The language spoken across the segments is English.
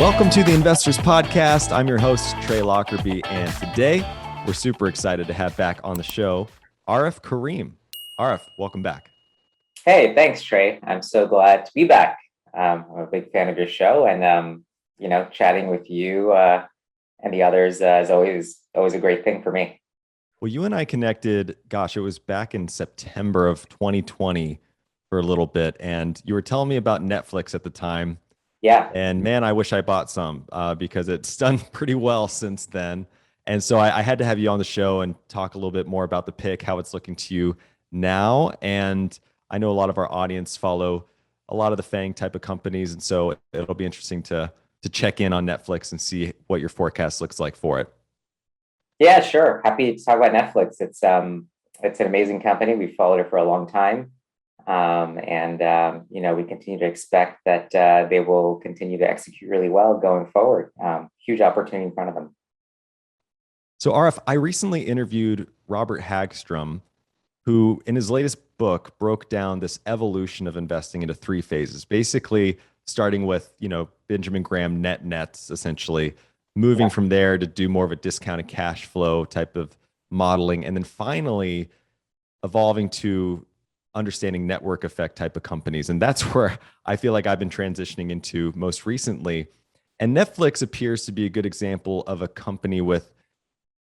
Welcome to the Investors Podcast. I'm your host, Trey Lockerbie, and today we're super excited to have back on the show Arif Karim. Arif, welcome back. Hey, thanks, Trey. I'm so glad to be back. I'm a big fan of your show, and chatting with you and the others is always a great thing for me. Well, you and I connected, it was back in September of 2020 for a little bit, and you were telling me about Netflix at the time. Yeah. And man, I wish I bought some because it's done pretty well since then. And so I had to have you on the show and talk a little bit more about the pick, how it's looking to you now. And I know a lot of our audience follow a lot of the FANG type of companies. And so it'll be interesting to check in on Netflix and see what your forecast looks like for it. Yeah, sure. Happy to talk about Netflix. It's an amazing company. We've followed it for a long time. We continue to expect that they will continue to execute really well going forward. Huge opportunity in front of them. So Arif, I recently interviewed Robert Hagstrom, who in his latest book broke down this evolution of investing into three phases, basically starting with, Benjamin Graham nets, essentially moving from there to do more of a discounted cash flow type of modeling. And then finally evolving to understanding network effect type of companies. And that's where I feel like I've been transitioning into most recently. And Netflix appears to be a good example of a company with,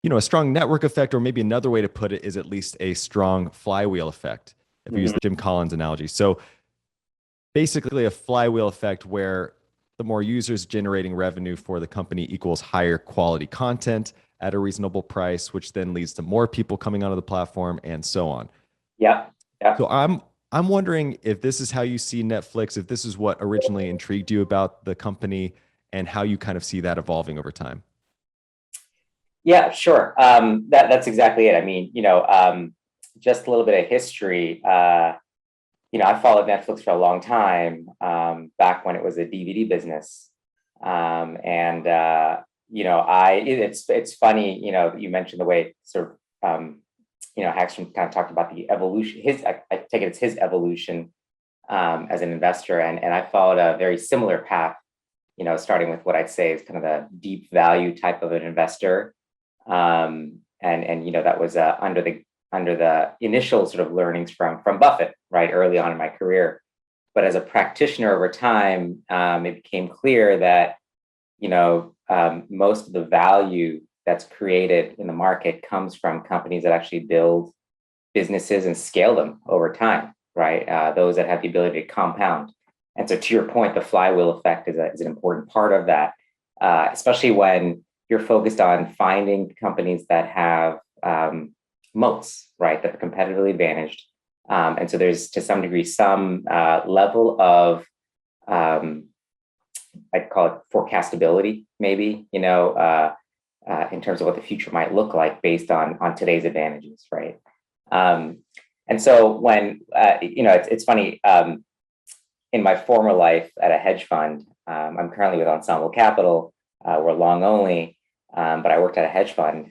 a strong network effect, or maybe another way to put it is at least a strong flywheel effect, if we use the Jim Collins analogy. So basically a flywheel effect where the more users generating revenue for the company equals higher quality content at a reasonable price, which then leads to more people coming onto the platform and so on. Yeah. So I'm wondering if this is how you see Netflix, if this is what originally intrigued you about the company and how you kind of see that evolving over time. Yeah, sure. That's exactly it. I mean, just a little bit of history. I followed Netflix for a long time, back when it was a DVD business. It's funny, you mentioned the way sort of, Hagstrom kind of talked about the evolution. I take it it's his evolution as an investor, and I followed a very similar path. Starting with what I'd say is kind of the deep value type of an investor, that was under the initial sort of learnings from Buffett, right, early on in my career. But as a practitioner over time, it became clear that most of the value that's created in the market comes from companies that actually build businesses and scale them over time, right? Those that have the ability to compound. And so to your point, the flywheel effect is an important part of that, especially when you're focused on finding companies that have moats, right, that are competitively advantaged. And so there's, to some degree, some level of, I'd call it forecastability, maybe, in terms of what the future might look like based on today's advantages, right? And so when, it's funny, in my former life at a hedge fund, I'm currently with Ensemble Capital, we're long only, but I worked at a hedge fund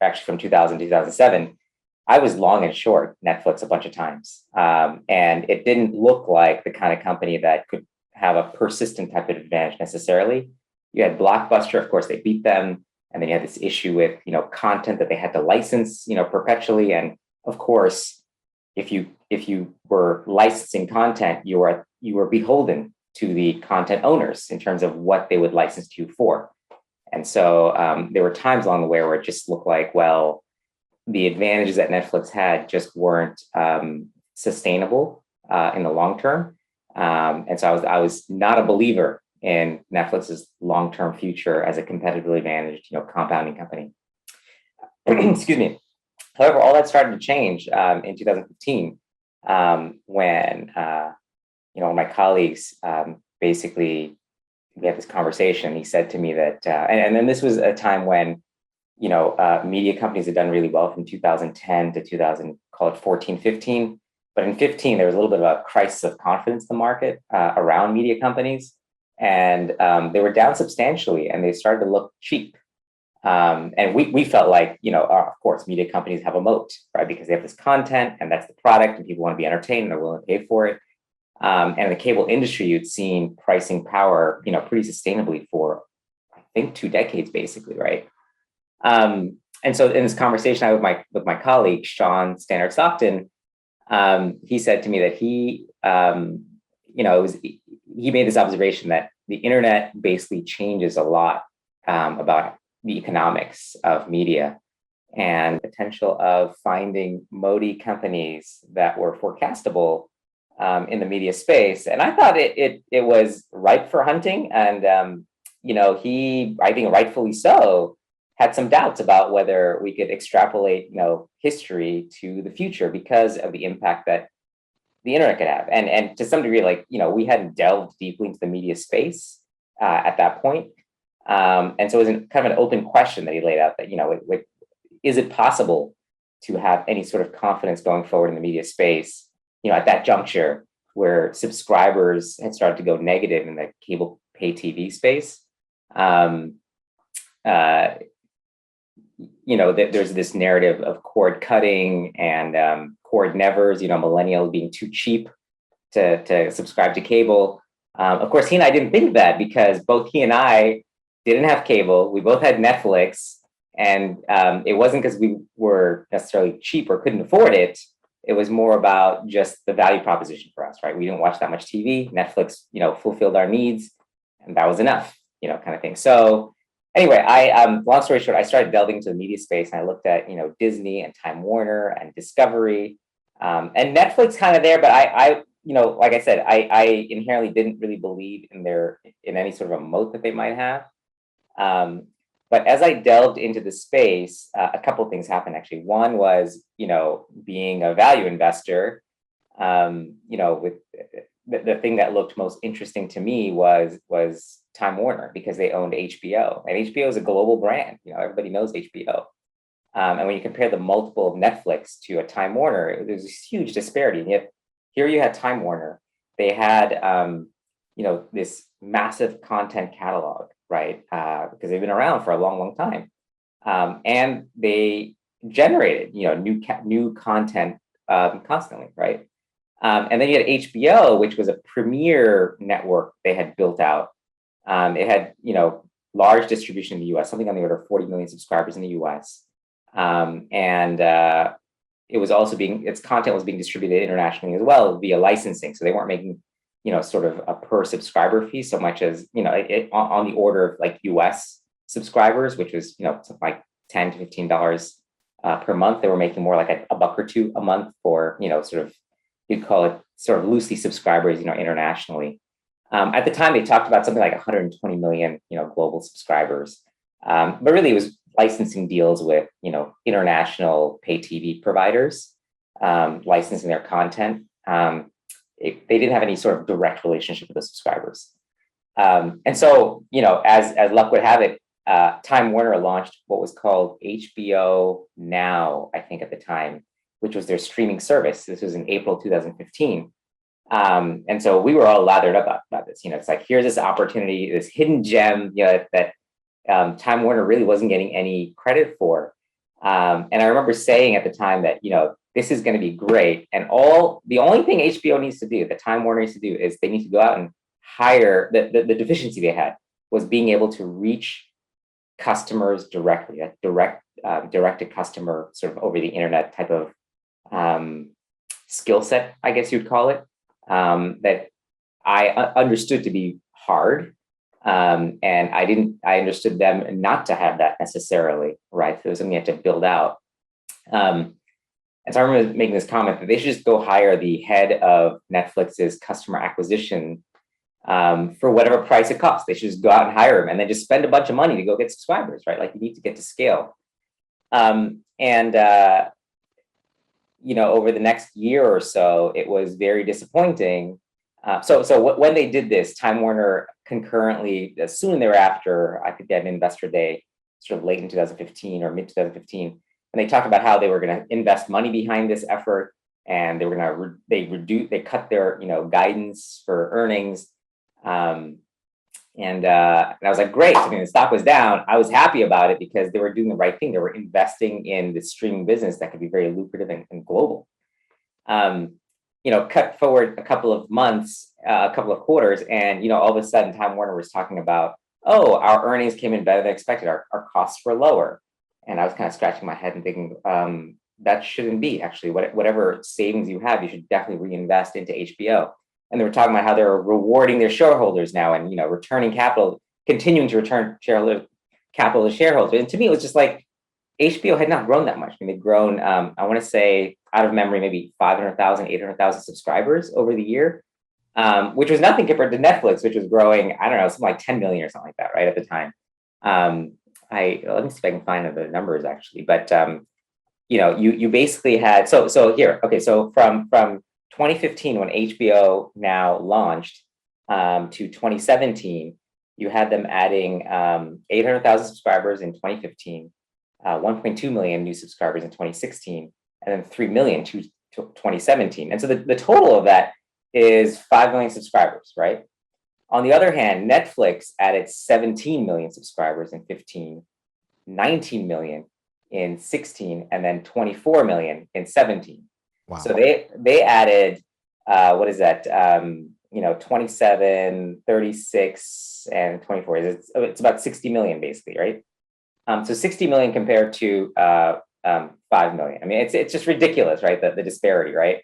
actually from 2000 to 2007. I was long and short Netflix a bunch of times. And it didn't look like the kind of company that could have a persistent type of advantage necessarily. You had Blockbuster, of course, they beat them. And then you had this issue with, content that they had to license, perpetually. And of course, if you were licensing content, you were beholden to the content owners in terms of what they would license to you for. And so there were times along the way where it just looked like, well, the advantages that Netflix had just weren't sustainable in the long term. And so I was not a believer in Netflix's long-term future as a competitively advantaged, compounding company. Excuse me. However, all that started to change in 2015 when one of my colleagues basically, we had this conversation. He said to me that, and then this was a time when, media companies had done really well from 2010 to 2014, 15. But in 15, there was a little bit of a crisis of confidence in the market around media companies. And they were down substantially and they started to look cheap. And we felt like, of course, media companies have a moat, right? Because they have this content and that's the product and people want to be entertained and they're willing to pay for it. And in the cable industry, you'd seen pricing power, pretty sustainably for, I think, 2 decades, basically, right? And so in this conversation I with my colleague, Sean Stannard Stockton, he said to me that he made this observation that the internet basically changes a lot about the economics of media and potential of finding moaty companies that were forecastable in the media space. And I thought it was ripe for hunting. And he, I think rightfully so, had some doubts about whether we could extrapolate, history to the future because of the impact that the internet could have. And to some degree, we hadn't delved deeply into the media space at that point. And so it was kind of an open question that he laid out that, is it possible to have any sort of confidence going forward in the media space, at that juncture where subscribers had started to go negative in the cable pay TV space? There's this narrative of cord cutting and cord nevers, millennials being too cheap to subscribe to cable. Of course, he and I didn't think that because both he and I didn't have cable. We both had Netflix, and it wasn't because we were necessarily cheap or couldn't afford it. It was more about just the value proposition for us, right? We didn't watch that much TV. Netflix, fulfilled our needs, and that was enough, kind of thing. So anyway, long story short, I started delving into the media space, and I looked at, Disney and Time Warner and Discovery, and Netflix kind of there, but I like I said, I inherently didn't really believe in any sort of a moat that they might have. But as I delved into the space, a couple of things happened, actually. One was, being a value investor, with the thing that looked most interesting to me was Time Warner, because they owned HBO, and HBO is a global brand. Everybody knows HBO. And when you compare the multiple of Netflix to a Time Warner, there's this huge disparity. And yet here you had Time Warner. They had, this massive content catalog, right? Because they've been around for a long, long time. And they generated, new content constantly, right? And then you had HBO, which was a premier network they had built out. It had, large distribution in the US, something on the order of 40 million subscribers in the US. And it was also its content was being distributed internationally as well via licensing. So they weren't making, sort of a per subscriber fee so much as, on the order of like US subscribers, which was, something like $10 to $15 per month. They were making more like a buck or two a month for, sort of, you'd call it sort of loosely subscribers, internationally. At the time, they talked about something like 120 million, global subscribers. But really, it was licensing deals with, international pay TV providers, licensing their content. They didn't have any sort of direct relationship with the subscribers. And so, as luck would have it, Time Warner launched what was called HBO Now, I think at the time, which was their streaming service. This was in April 2015. And so we were all lathered up about this. It's like, here's this opportunity, this hidden gem, that Time Warner really wasn't getting any credit for. And I remember saying at the time that, this is going to be great. And the only thing HBO needs to do, that Time Warner needs to do, is they need to go out and hire, the deficiency they had was being able to reach customers directly, a direct to customer sort of over the internet type of skill set, I guess you'd call it, that I understood to be hard. And I understood them not to have that necessarily, right? So it was something you had to build out. And so I remember making this comment that they should just go hire the head of Netflix's customer acquisition for whatever price it costs. They should just go out and hire him and then just spend a bunch of money to go get subscribers, right? Like, you need to get to scale. Over the next year or so, it was very disappointing. So when they did this, Time Warner concurrently, soon thereafter, I think they had an investor day, sort of late in 2015 or mid 2015, and they talked about how they were going to invest money behind this effort, and they were going to they cut their guidance for earnings, and I was like, great. I mean, the stock was down. I was happy about it because they were doing the right thing. They were investing in the streaming business that could be very lucrative and global. cut forward a couple of months, a couple of quarters, and all of a sudden Time Warner was talking about, oh, our earnings came in better than expected, our costs were lower. And I was kind of scratching my head and thinking, that shouldn't be actually. Whatever savings you have, you should definitely reinvest into HBO. And they were talking about how they're rewarding their shareholders now and returning capital, continuing to return capital to shareholders. And to me, it was just like HBO had not grown that much. I mean, they've grown, I want to say, out of memory, maybe 500,000, 800,000 subscribers over the year, which was nothing compared to Netflix, which was growing, I don't know, something like 10 million or something like that, right, at the time. Let me see if I can find the numbers actually, but you basically had so here, okay, so from 2015 when HBO now launched to 2017, you had them adding 800,000 subscribers in 2015, 1.2 million new subscribers in 2016, and then 3 million to 2017. And so the total of that is 5 million subscribers, right? On the other hand, Netflix added 17 million subscribers in 15, 19 million in 16, and then 24 million in 17. Wow. So they added, what is that? 27, 36, and 24. It's about 60 million basically, right? So 60 million compared to 5 million. I mean, it's just ridiculous, right? The disparity, right?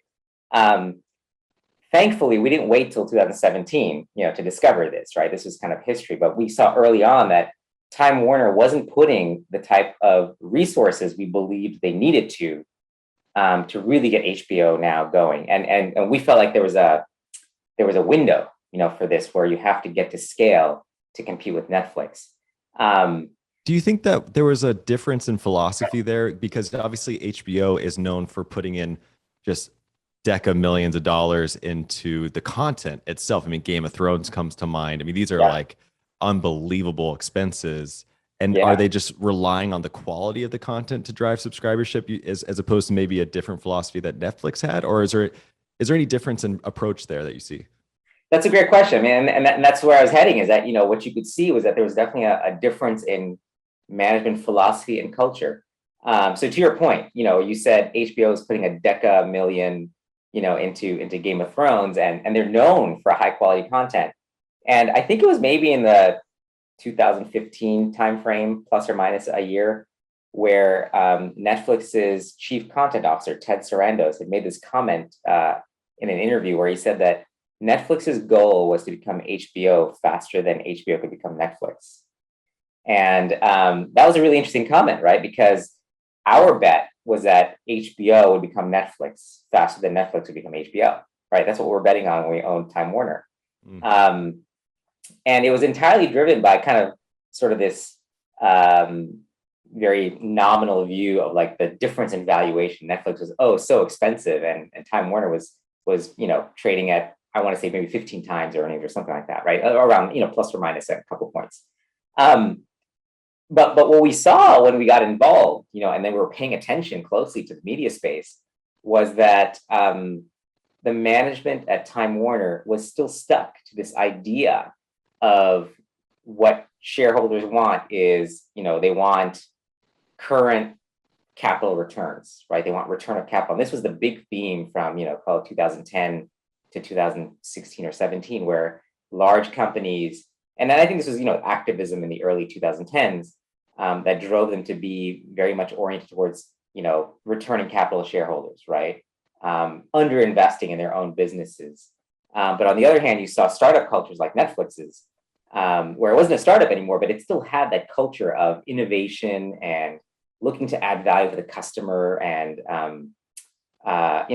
Thankfully, we didn't wait till 2017, to discover this, right? This was kind of history, but we saw early on that Time Warner wasn't putting the type of resources we believed they needed to really get HBO now going, and we felt like there was a window, for this where you have to get to scale to compete with Netflix. Do you think that there was a difference in philosophy there? Because obviously HBO is known for putting in just deca millions of dollars into the content itself. I mean, Game of Thrones comes to mind. I mean, these are like unbelievable expenses. And are they just relying on the quality of the content to drive subscribership as opposed to maybe a different philosophy that Netflix had? Or is there any difference in approach there that you see? That's a great question. I mean, and that's where I was heading, is that, what you could see was that there was definitely a difference in management philosophy and culture. So to your point, you said HBO is putting a deca million, into Game of Thrones, and they're known for high quality content. And I think it was maybe in the 2015 timeframe, plus or minus a year, where Netflix's chief content officer, Ted Sarandos, had made this comment in an interview where he said that Netflix's goal was to become HBO faster than HBO could become Netflix. And that was a really interesting comment, right? Because our bet was that HBO would become Netflix faster than Netflix would become HBO, right? That's what we're betting on when we own Time Warner. Mm-hmm. And it was entirely driven by kind of sort of this very nominal view of like the difference in valuation. Netflix was so expensive, and Time Warner was trading at, I want to say, maybe 15 times earnings or something like that, right? Around plus or minus a couple points. But what we saw when we got involved, and then we were paying attention closely to the media space, was that the management at Time Warner was still stuck to this idea of what shareholders want is, they want current capital returns, right? They want return of capital. And this was the big theme from, call it 2010 to 2016 or 17, where large companies, and then I think this was, activism in the early 2010s that drove them to be very much oriented towards, returning capital to shareholders, right? Underinvesting in their own businesses. But on the other hand, you saw startup cultures like Netflix's, where it wasn't a startup anymore, but it still had that culture of innovation and looking to add value for the customer, and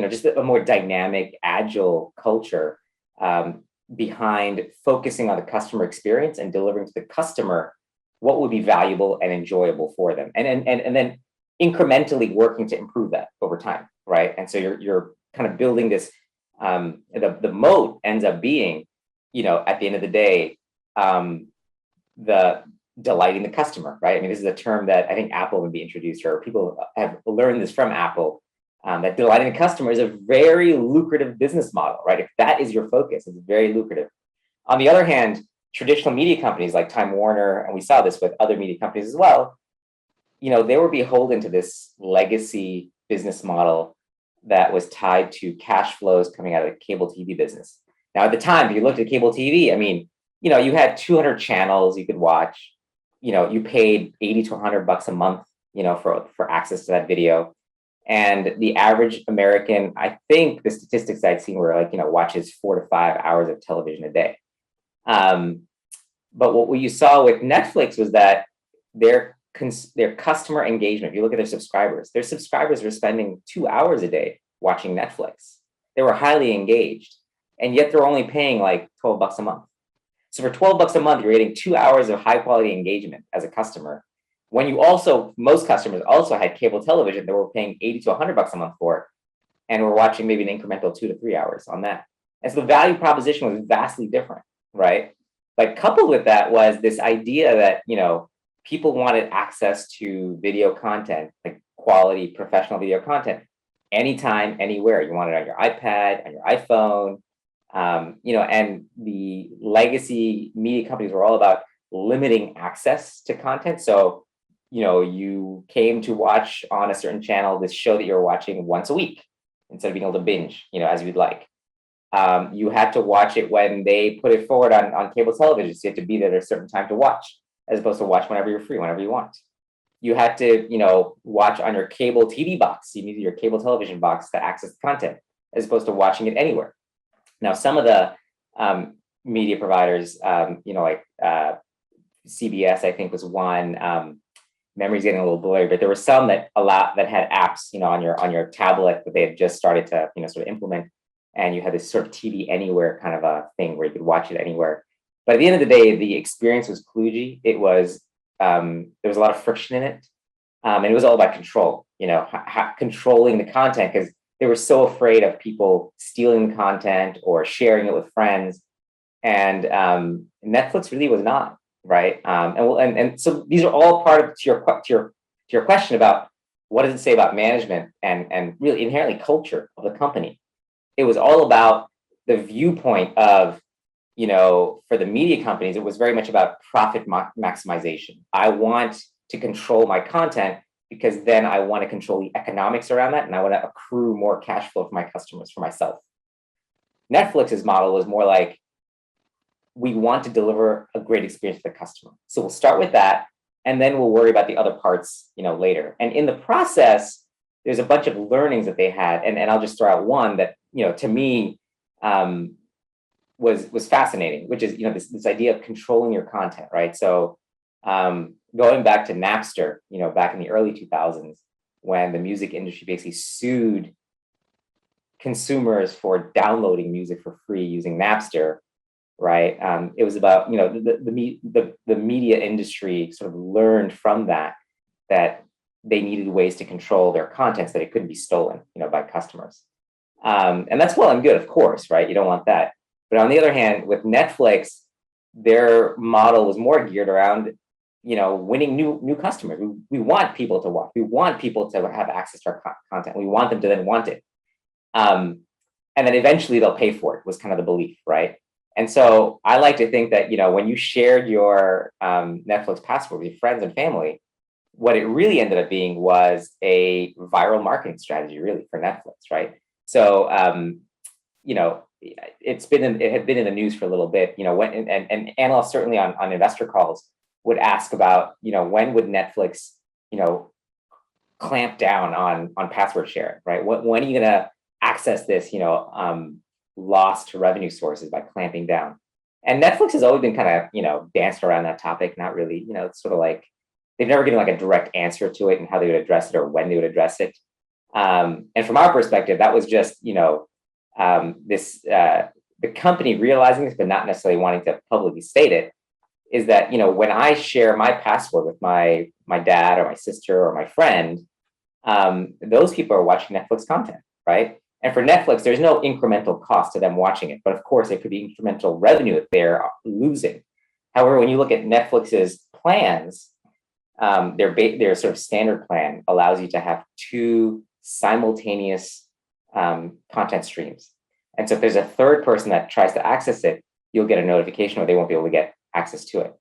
just a more dynamic, agile culture behind focusing on the customer experience and delivering to the customer what would be valuable and enjoyable for them, and then incrementally working to improve that over time, right? And so you're kind of building this. The moat ends up being, at the end of the day, the delighting the customer, right? I mean, this is a term that I think Apple would be introduced, or people have learned this from Apple, that delighting the customer is a very lucrative business model, right? If that is your focus, it's very lucrative. On the other hand, traditional media companies like Time Warner, and we saw this with other media companies as well, they were beholden to this legacy business model that was tied to cash flows coming out of the cable TV business. Now, at the time, if you looked at cable TV, I mean, you had 200 channels you could watch. You paid 80 to $100 a month, for access to that video. And the average American, I think the statistics I'd seen were like, watches 4 to 5 hours of television a day. But what you saw with Netflix was that their customer engagement, if you look at their subscribers were spending 2 hours a day watching Netflix. They were highly engaged, and yet they're only paying like $12 a month. So for $12 a month, you're getting 2 hours of high quality engagement as a customer. When most customers also had cable television that were paying 80 to $100 a month for, and we're watching maybe an incremental 2 to 3 hours on that. And so the value proposition was vastly different, right? But coupled with that was this idea that, people wanted access to video content, like quality professional video content, anytime, anywhere. You want it on your iPad, on your iPhone, and the legacy media companies were all about limiting access to content. So, you came to watch on a certain channel this show that you're watching once a week instead of being able to binge, as you'd like. You had to watch it when they put it forward on cable television. So you had to be there at a certain time to watch, as opposed to watch whenever you're free, whenever you want. You had to, watch on your cable TV box. You needed your cable television box to access the content, as opposed to watching it anywhere. Now, some of the media providers, like CBS, I think was one. Memory's getting a little blurry, but there were some that had apps, on your tablet that they had just started to, sort of implement. And you had this sort of TV anywhere kind of a thing where you could watch it anywhere. But at the end of the day, the experience was kludgy. It was, there was a lot of friction in it. And it was all about control, controlling the content, because they were so afraid of people stealing the content or sharing it with friends. And Netflix really was not, right? And so these are all part of to your question about what does it say about management and really inherently culture of the company. It was all about the viewpoint of, for the media companies, it was very much about profit maximization. I want to control my content because then I want to control the economics around that, and I want to accrue more cash flow for my customers, for myself. Netflix's model was more like, we want to deliver a great experience for the customer. So we'll start with that, and then we'll worry about the other parts, later. And in the process, there's a bunch of learnings that they had, and I'll just throw out one that, to me, was fascinating, which is, this idea of controlling your content, right? So going back to Napster, back in the early 2000s, when the music industry basically sued consumers for downloading music for free using Napster, right? It was about, the media industry sort of learned from that they needed ways to control their content so that it couldn't be stolen, by customers. And that's well and good, of course, right? You don't want that. But on the other hand, with Netflix, their model was more geared around, winning new customers. We want people to watch. We want people to have access to our content. We want them to then want it. And then eventually they'll pay for it, was kind of the belief, right? And so I like to think that, when you shared your Netflix password with your friends and family, what it really ended up being was a viral marketing strategy, really, for Netflix, right? So, it had been in the news for a little bit, and analysts certainly on investor calls would ask about, when would Netflix, clamp down on password sharing, right? When are you going to access this, lost revenue sources by clamping down? And Netflix has always been kind of, danced around that topic, not really, it's sort of like, they've never given like a direct answer to it and how they would address it or when they would address it. And from our perspective, that was just, the company realizing this, but not necessarily wanting to publicly state it, is that, when I share my password with my dad or my sister or my friend, those people are watching Netflix content, right? And for Netflix, there's no incremental cost to them watching it, but of course, it could be incremental revenue that they're losing. However, when you look at Netflix's plans, their sort of standard plan allows you to have 2 simultaneous content streams. And so if there's a third person that tries to access it, you'll get a notification or they won't be able to get access to it.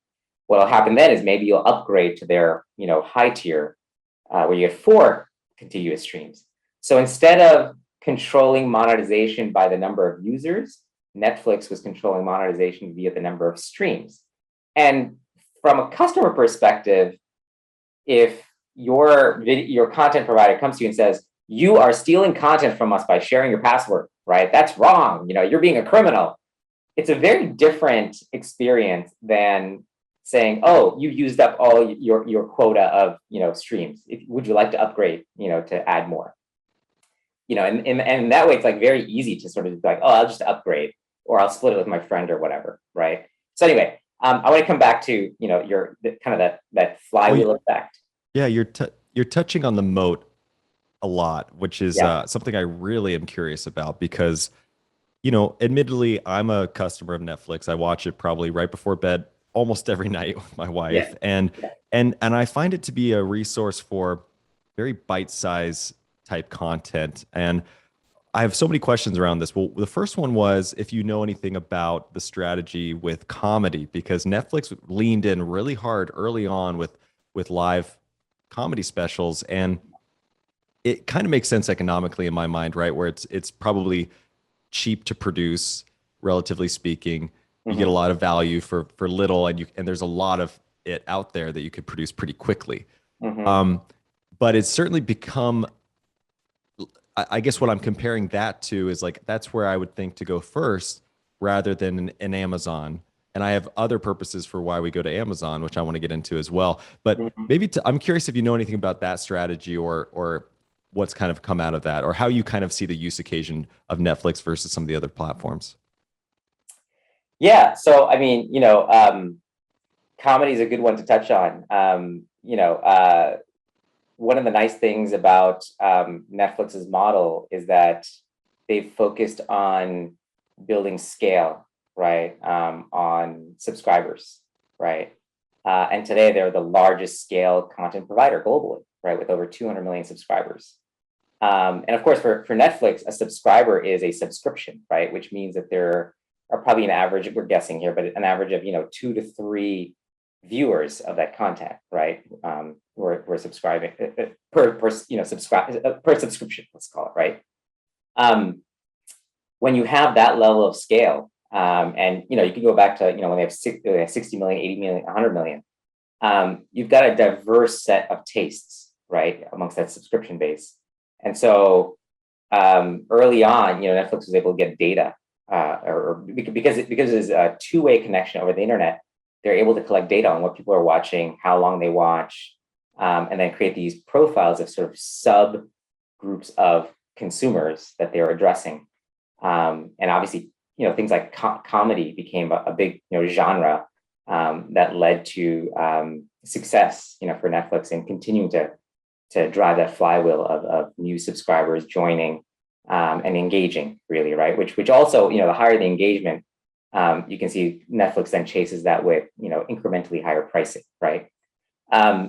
What'll happen then is maybe you'll upgrade to their high tier where you get 4 contiguous streams. So instead of controlling monetization by the number of users. Netflix was controlling monetization via the number of streams. And from a customer perspective, if your content provider comes to you and says, you are stealing content from us by sharing your password, right? That's wrong. You're being a criminal. It's a very different experience than saying, oh, you used up all your quota of streams. Would you like to upgrade, to add more? And that way it's like very easy to sort of like, oh, I'll just upgrade, or I'll split it with my friend or whatever, right? So anyway, I want to come back to your kind of that flywheel effect. Yeah, you're touching on the moat a lot, which is something I really am curious about because, admittedly, I'm a customer of Netflix. I watch it probably right before bed almost every night with my wife, and I find it to be a resource for very bite-sized type content. And I have so many questions around this. Well, the first one was if you know anything about the strategy with comedy, because Netflix leaned in really hard early on with live comedy specials, and it kind of makes sense economically in my mind, right? Where it's probably cheap to produce, relatively speaking. You get a lot of value for little, and there's a lot of it out there that you could produce pretty quickly. But it's certainly become, I guess what I'm comparing that to is like, that's where I would think to go first rather than an Amazon. And I have other purposes for why we go to Amazon, which I want to get into as well. But maybe I'm curious if you know anything about that strategy or what's kind of come out of that, or how you kind of see the use occasion of Netflix versus some of the other platforms. Yeah. So, I mean, comedy is a good one to touch on. One of the nice things about Netflix's model is that they've focused on building scale, right, on subscribers, right? And today they're the largest scale content provider globally, right, with over 200 million subscribers. And of course, for Netflix, a subscriber is a subscription, right, which means that there are probably an average, we're guessing here, but an average of 2 to 3 viewers of that content, right? We're subscribing per subscription, let's call it, right? When you have that level of scale, and you can go back to when they have 60 million, 80 million, 100 million, you've got a diverse set of tastes, right, amongst that subscription base. And so early on, Netflix was able to get data, or because there's a two-way connection over the internet, they're able to collect data on what people are watching, how long they watch, and then create these profiles of sort of subgroups of consumers that they're addressing. And obviously, things like comedy became a big genre that led to success, for Netflix, and continuing to drive that flywheel of new subscribers joining and engaging, really, right? Which also, the higher the engagement, you can see Netflix then chases that with, incrementally higher pricing, right?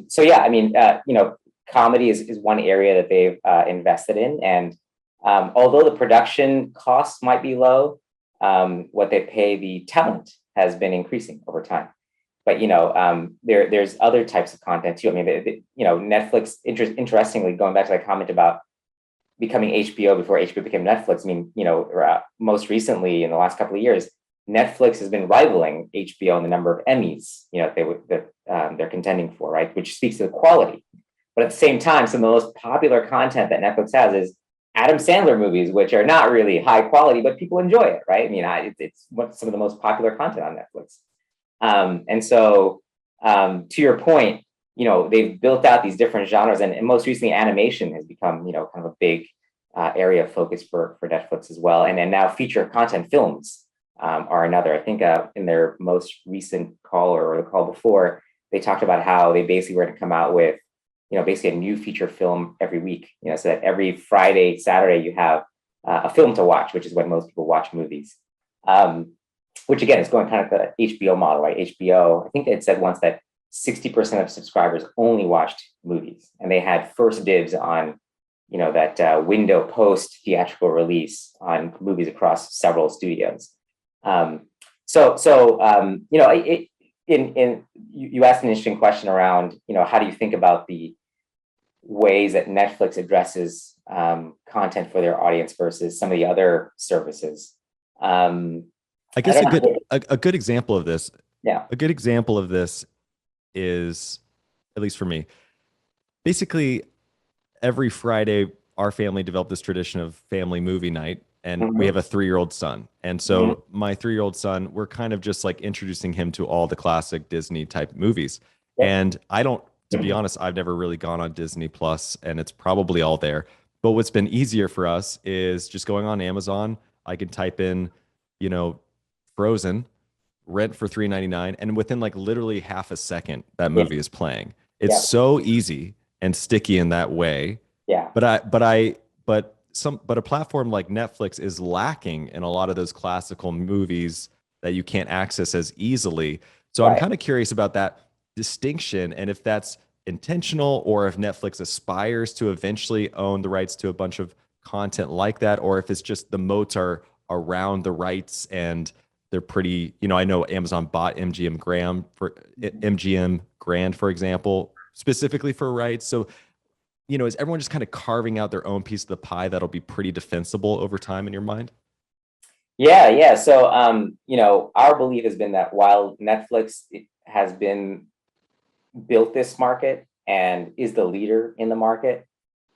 So yeah, I mean, comedy is one area that they've invested in, and although the production costs might be low, what they pay the talent has been increasing over time. But there's other types of content too. I mean, Netflix. Interestingly, going back to that comment about becoming HBO before HBO became Netflix. I mean, most recently in the last couple of years, Netflix has been rivaling HBO in the number of Emmys they're contending for, right? Which speaks to the quality. But at the same time, some of the most popular content that Netflix has is Adam Sandler movies, which are not really high quality, but people enjoy it, right? I mean, it's some of the most popular content on Netflix. And so, to your point, they've built out these different genres, and most recently, animation has become, kind of a big area of focus for Netflix as well. And then now, feature content films are another. I think in their most recent call or the call before, they talked about how they basically were to come out with, basically a new feature film every week. So that every Friday, Saturday, you have a film to watch, which is when most people watch movies. Which again is going kind of the HBO model, right? HBO, I think it said once that 60% of subscribers only watched movies, and they had first dibs on, that window post theatrical release on movies across several studios. You asked an interesting question around, how do you think about the ways that Netflix addresses content for their audience versus some of the other services. I guess a good example of this, Yeah. a good example of this is, at least for me, basically every Friday, our family developed this tradition of family movie night, and we have a 3-year-old son. And so my 3-year-old son, we're kind of just like introducing him to all the classic Disney type movies. Yep. And I don't, to be honest, I've never really gone on Disney Plus, and it's probably all there. But what's been easier for us is just going on Amazon. I can type in, you know, Frozen, rent for $3.99, and within like literally half a second, that movie is playing. It's so easy and sticky in that way. Yeah. But a platform like Netflix is lacking in a lot of those classical movies that you can't access as easily. So I'm kind of curious about that distinction, and if that's intentional, or if Netflix aspires to eventually own the rights to a bunch of content like that, or if it's just the moats are around the rights and they're pretty, I know Amazon bought MGM Grand, for example, specifically for rights. So, is everyone just kind of carving out their own piece of the pie that'll be pretty defensible over time in your mind? Yeah. So, our belief has been that while Netflix has been built this market and is the leader in the market,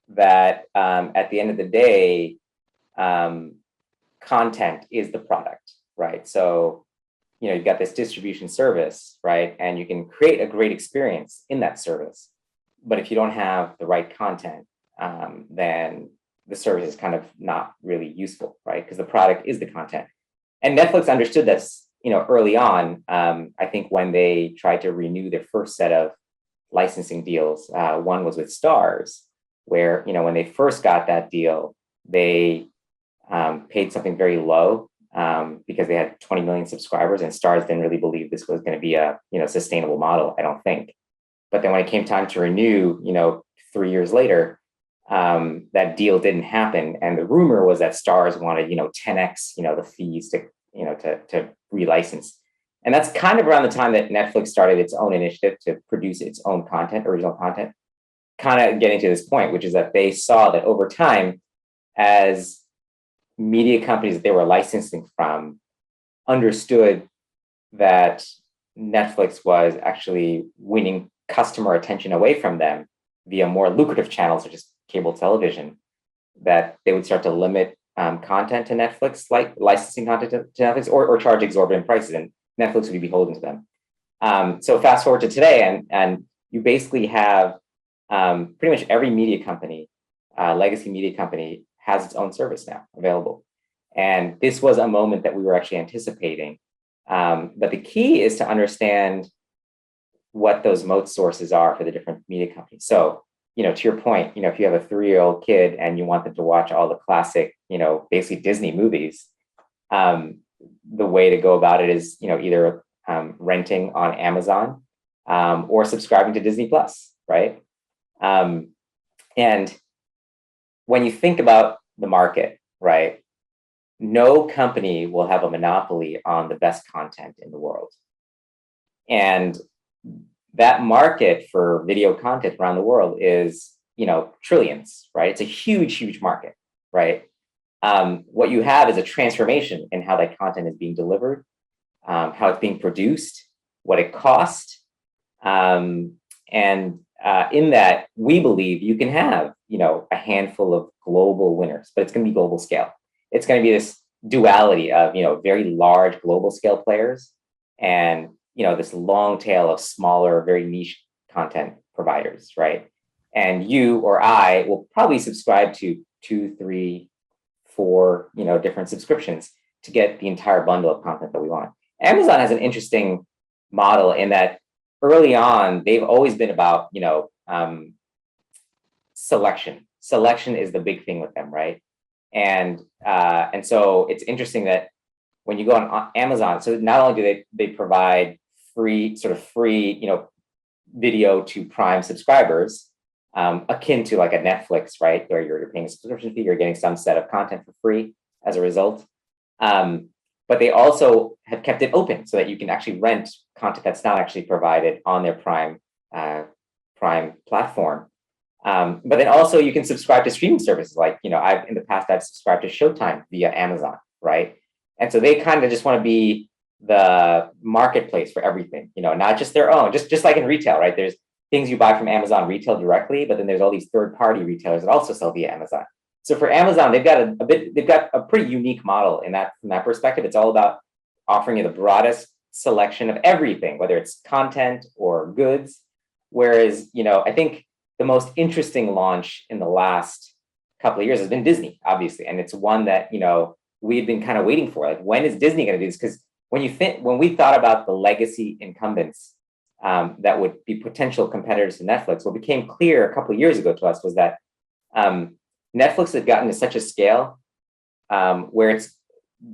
that at the end of the day, content is the product, right? So, you've got this distribution service, right? And you can create a great experience in that service. But if you don't have the right content, then the service is kind of not really useful, right? Because the product is the content. And Netflix understood this, early on. I think when they tried to renew their first set of licensing deals, one was with Stars, where, when they first got that deal, they paid something very low because they had 20 million subscribers, and Stars didn't really believe this was going to be a sustainable model, I don't think. But then when it came time to renew, 3 years later, that deal didn't happen. And the rumor was that Stars wanted, 10x, the fees to relicense. And that's kind of around the time that Netflix started its own initiative to produce its own content, original content, kind of getting to this point, which is that they saw that over time, as media companies that they were licensing from understood that Netflix was actually winning customer attention away from them via more lucrative channels such as cable television, that they would start to limit content to Netflix, like licensing content to Netflix, or charge exorbitant prices, and Netflix would be beholden to them. So fast forward to today, and you basically have pretty much every media company, legacy media company, has its own service now available. And this was a moment that we were actually anticipating. But the key is to understand what those moat sources are for the different media companies. So, to your point, if you have a 3-year-old kid and you want them to watch all the classic, basically Disney movies, the way to go about it is, either renting on Amazon or subscribing to Disney Plus, right? And when you think about the market, right, no company will have a monopoly on the best content in the world. And that market for video content around the world is, trillions, right? It's a huge, huge market, right? What you have is a transformation in how that content is being delivered, how it's being produced, what it costs. And in that, we believe you can have, a handful of global winners, but it's going to be global scale. It's going to be this duality of, very large global scale players and, this long tail of smaller, very niche content providers, right? And you or I will probably subscribe to 2, 3, 4, different subscriptions to get the entire bundle of content that we want. Amazon has an interesting model in that early on, they've always been about, selection. Selection is the big thing with them, right? And so it's interesting that when you go on Amazon, so not only do they provide free, video to Prime subscribers, akin to like a Netflix, right, where you're paying a subscription fee, you're getting some set of content for free as a result. But they also have kept it open so that you can actually rent content that's not actually provided on their Prime platform. But then also you can subscribe to streaming services. Like, in the past, I've subscribed to Showtime via Amazon, right? And so they kind of just want to be the marketplace for everything, not just their own, just like in retail, right? There's things you buy from Amazon retail directly, but then there's all these third-party retailers that also sell via Amazon. So for Amazon, they've got a pretty unique model from that perspective. It's all about offering you the broadest selection of everything, whether it's content or goods. Whereas, I think the most interesting launch in the last couple of years has been Disney, obviously. And it's one that, we've been kind of waiting for. Like, when is Disney going to do this? Because when we thought about the legacy incumbents that would be potential competitors to Netflix, what became clear a couple of years ago to us was that Netflix had gotten to such a scale where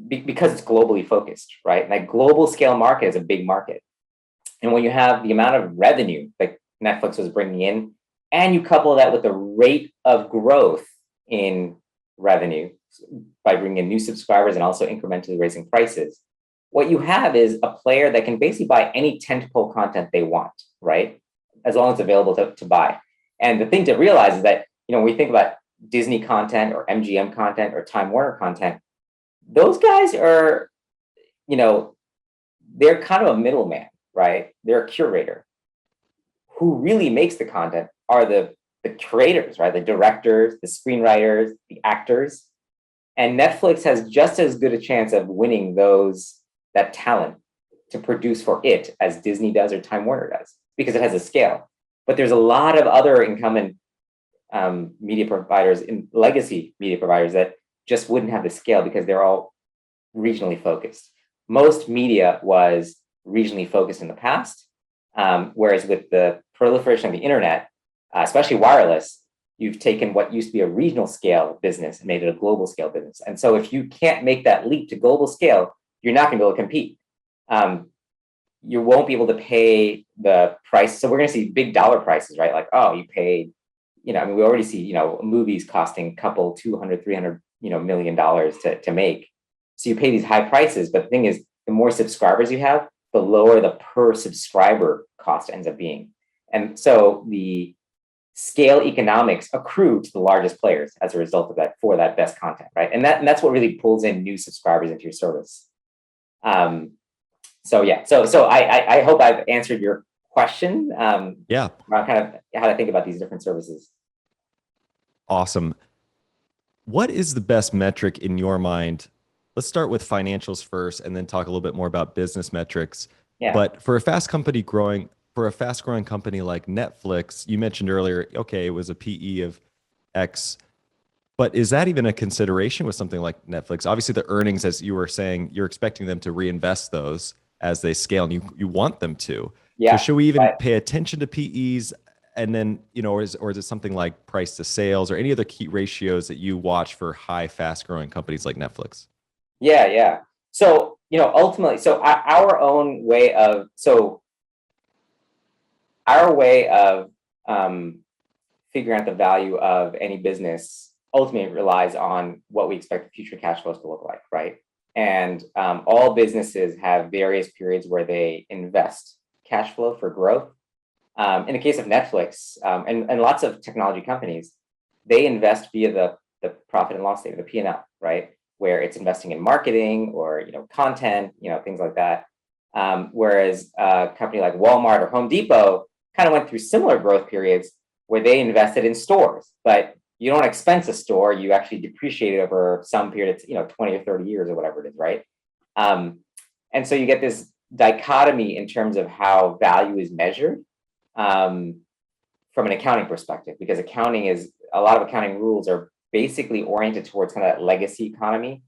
because it's globally focused, right? Like, global scale market is a big market. And when you have the amount of revenue that Netflix was bringing in, and you couple that with the rate of growth in revenue by bringing in new subscribers and also incrementally raising prices, what you have is a player that can basically buy any tentpole content they want, right? As long as it's available to buy. And the thing to realize is that, when we think about Disney content or MGM content or Time Warner content, those guys are, they're kind of a middleman, right? They're a curator. Who really makes the content are the creators, right? The directors, the screenwriters, the actors. And Netflix has just as good a chance of winning that talent to produce for it as Disney does or Time Warner does, because it has a scale. But there's a lot of other incumbent media providers, legacy media providers, that just wouldn't have the scale because they're all regionally focused. Most media was regionally focused in the past, whereas with the proliferation of the internet, especially wireless, you've taken what used to be a regional scale business and made it a global scale business. And so if you can't make that leap to global scale, you're not going to be able to compete. You won't be able to pay the price. So we're going to see big dollar prices, right? Like, oh, you paid, we already see, movies costing a couple, $200, $300, $1 million to make. So you pay these high prices. But the thing is, the more subscribers you have, the lower the per subscriber cost ends up being. And so the scale economics accrue to the largest players as a result of that, for that best content, right? And that's what really pulls in new subscribers into your service. So I hope I've answered your question. Yeah. Around kind of how to think about these different services. Awesome. What is the best metric in your mind? Let's start with financials first, and then talk a little bit more about business metrics. Yeah. But for a fast-growing company like Netflix, you mentioned earlier, okay, it was a PE of X, but is that even a consideration with something like Netflix? Obviously, the earnings, as you were saying, you're expecting them to reinvest those as they scale, and you want them to. Yeah. So should we even pay attention to PEs? And then, or is it something like price to sales or any other key ratios that you watch for high, fast-growing companies like Netflix? Yeah. So, ultimately, our way of figuring out the value of any business ultimately relies on what we expect the future cash flows to look like, right? And all businesses have various periods where they invest cash flow for growth. In the case of Netflix and lots of technology companies, they invest via the profit and loss statement, the P&L, right? Where it's investing in marketing or content, things like that. Whereas a company like Walmart or Home Depot kind of went through similar growth periods where they invested in stores, but you don't expense a store, you actually depreciate it over some period, 20 or 30 years or whatever it is, right? And so you get this dichotomy in terms of how value is measured from an accounting perspective, because a lot of accounting rules are basically oriented towards kind of that legacy economy,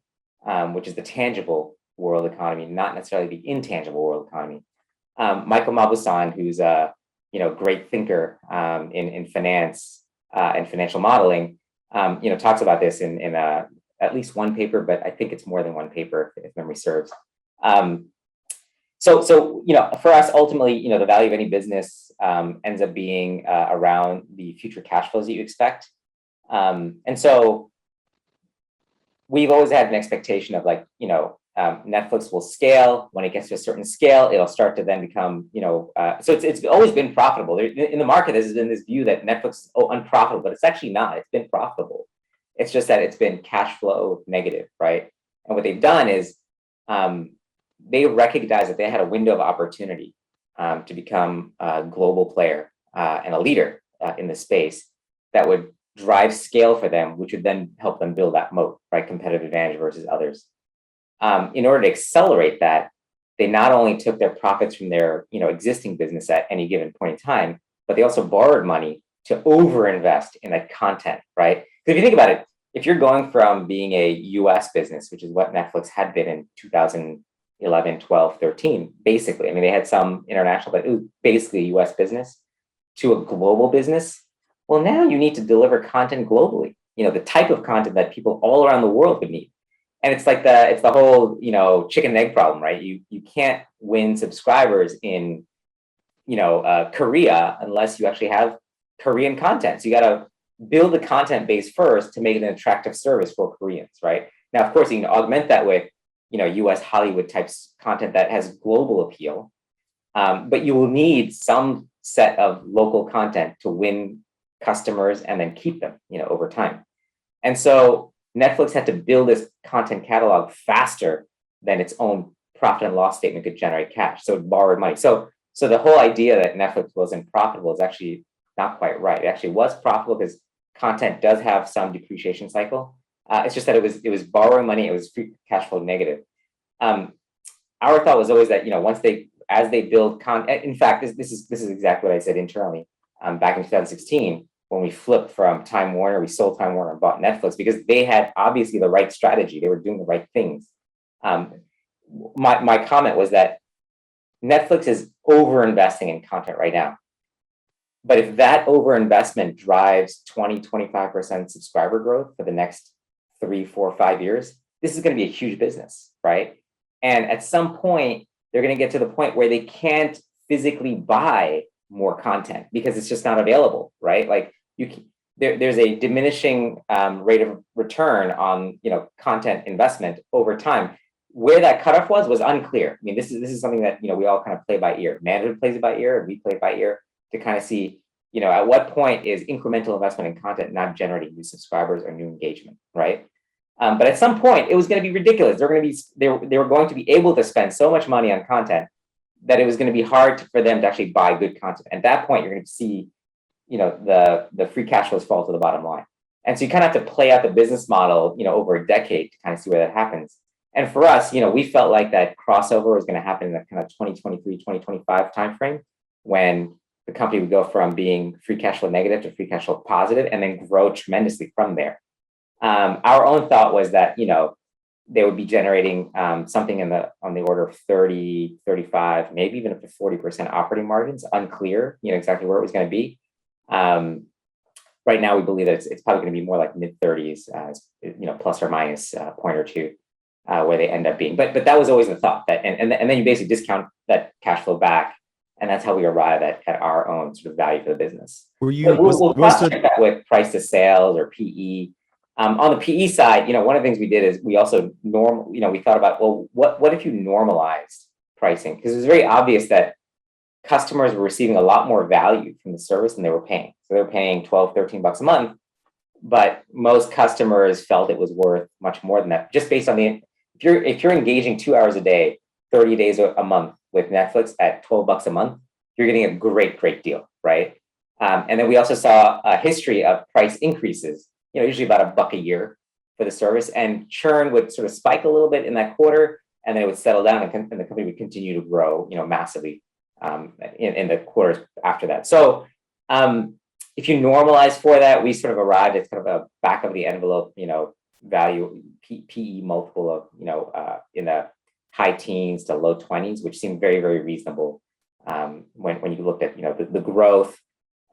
which is the tangible world economy, not necessarily the intangible world economy. Michael Mauboussin, who's a great thinker in finance and financial modeling, talks about this in at least one paper, but I think it's more than one paper if memory serves. So for us, ultimately, the value of any business ends up being around the future cash flows that you expect. And so we've always had an expectation of Netflix will scale. When it gets to a certain scale, it'll start to then become, so it's always been profitable. In the market, there's been this view that Netflix is unprofitable, but it's actually not. It's been profitable. It's just that it's been cash flow negative, right? And what they've done is they recognize that they had a window of opportunity to become a global player and a leader in the space that would drive scale for them, which would then help them build that moat, right? Competitive advantage versus others. In order to accelerate that, they not only took their profits from their existing business at any given point in time, but they also borrowed money to overinvest in that content, right? Because if you think about it, if you're going from being a US business, which is what Netflix had been in 2011, 12, 13, basically, I mean, they had some international, but it was basically a US business, to a global business. Well, now you need to deliver content globally, the type of content that people all around the world would need. And it's like the whole, chicken and egg problem, right? You can't win subscribers in, Korea unless you actually have Korean content. So you got to build the content base first to make it an attractive service for Koreans, right? Now, of course, you can augment that with, US Hollywood types content that has global appeal, but you will need some set of local content to win customers and then keep them, over time. And so Netflix had to build this content catalog faster than its own profit and loss statement could generate cash. So it borrowed money. So the whole idea that Netflix wasn't profitable is actually not quite right. It actually was profitable because content does have some depreciation cycle. It's just that it was borrowing money. It was free cash flow negative. Our thought was always that as they build content. In fact, this is exactly what I said internally back in 2016 when we flipped from Time Warner. We sold Time Warner and bought Netflix because they had obviously the right strategy. They were doing the right things. My comment was that Netflix is over-investing in content right now. But if that over-investment drives 20, 25% subscriber growth for the next 3, 4, 5 years, this is going to be a huge business, right? And at some point, they're going to get to the point where they can't physically buy more content because it's just not available, right? Like there's a diminishing rate of return on content investment over time. Where that cutoff was unclear. I mean, this is something that we all kind of play by ear. Management plays it by ear, and we play it by ear to kind of see at what point is incremental investment in content not generating new subscribers or new engagement, right? But at some point, it was going to be ridiculous. They were going to be able to spend so much money on content that it was going to be hard for them to actually buy good content. At that point, you're going to see, the free cash flows fall to the bottom line. And so you kind of have to play out the business model, over a decade to kind of see where that happens. And for us, we felt like that crossover was going to happen in the kind of 2023, 2025 timeframe when the company would go from being free cash flow negative to free cash flow positive and then grow tremendously from there. Our own thought was that, they would be generating something on the order of 30, 35, maybe even up to 40% operating margins. Unclear, exactly where it was going to be. Right now, we believe that it's probably going to be more like mid 30s, plus or minus a point or two, where they end up being. But that was always the thought that, and then you basically discount that cash flow back, and that's how we arrive at our own sort of value for the business. We'll cross-check that with price to sales or PE. On the PE side, one of the things we did is we also we thought about, well, what if you normalized pricing? Because it was very obvious that customers were receiving a lot more value from the service than they were paying. So they were paying $12, $13 a month, but most customers felt it was worth much more than that. Just based on if you're engaging 2 hours a day, 30 days a month with Netflix at $12 a month, you're getting a great deal, right? And then we also saw a history of price increases. Usually about $1 a year for the service, and churn would sort of spike a little bit in that quarter, and then it would settle down, and the company would continue to grow, massively in the quarters after that. So if you normalize for that, we sort of arrived at kind of a back of the envelope, value PE multiple of in the high teens to low 20s, which seemed very, very reasonable when you looked at the growth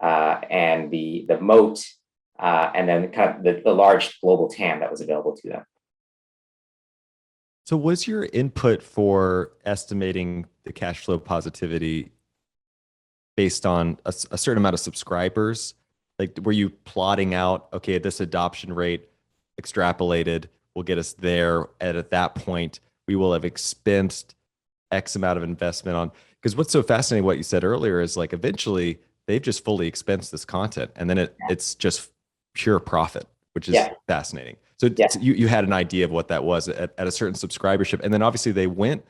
and the moat. And then kind of the large global TAM that was available to them. So was your input for estimating the cash flow positivity based on a certain amount of subscribers? Like, were you plotting out, okay, this adoption rate extrapolated will get us there, and at that point, we will have expensed X amount of investment on, because what's so fascinating, what you said earlier is like eventually they've just fully expensed this content and then it's just pure profit, which is Yeah. fascinating. So Yeah. you had an idea of what that was at a certain subscribership. And then obviously they went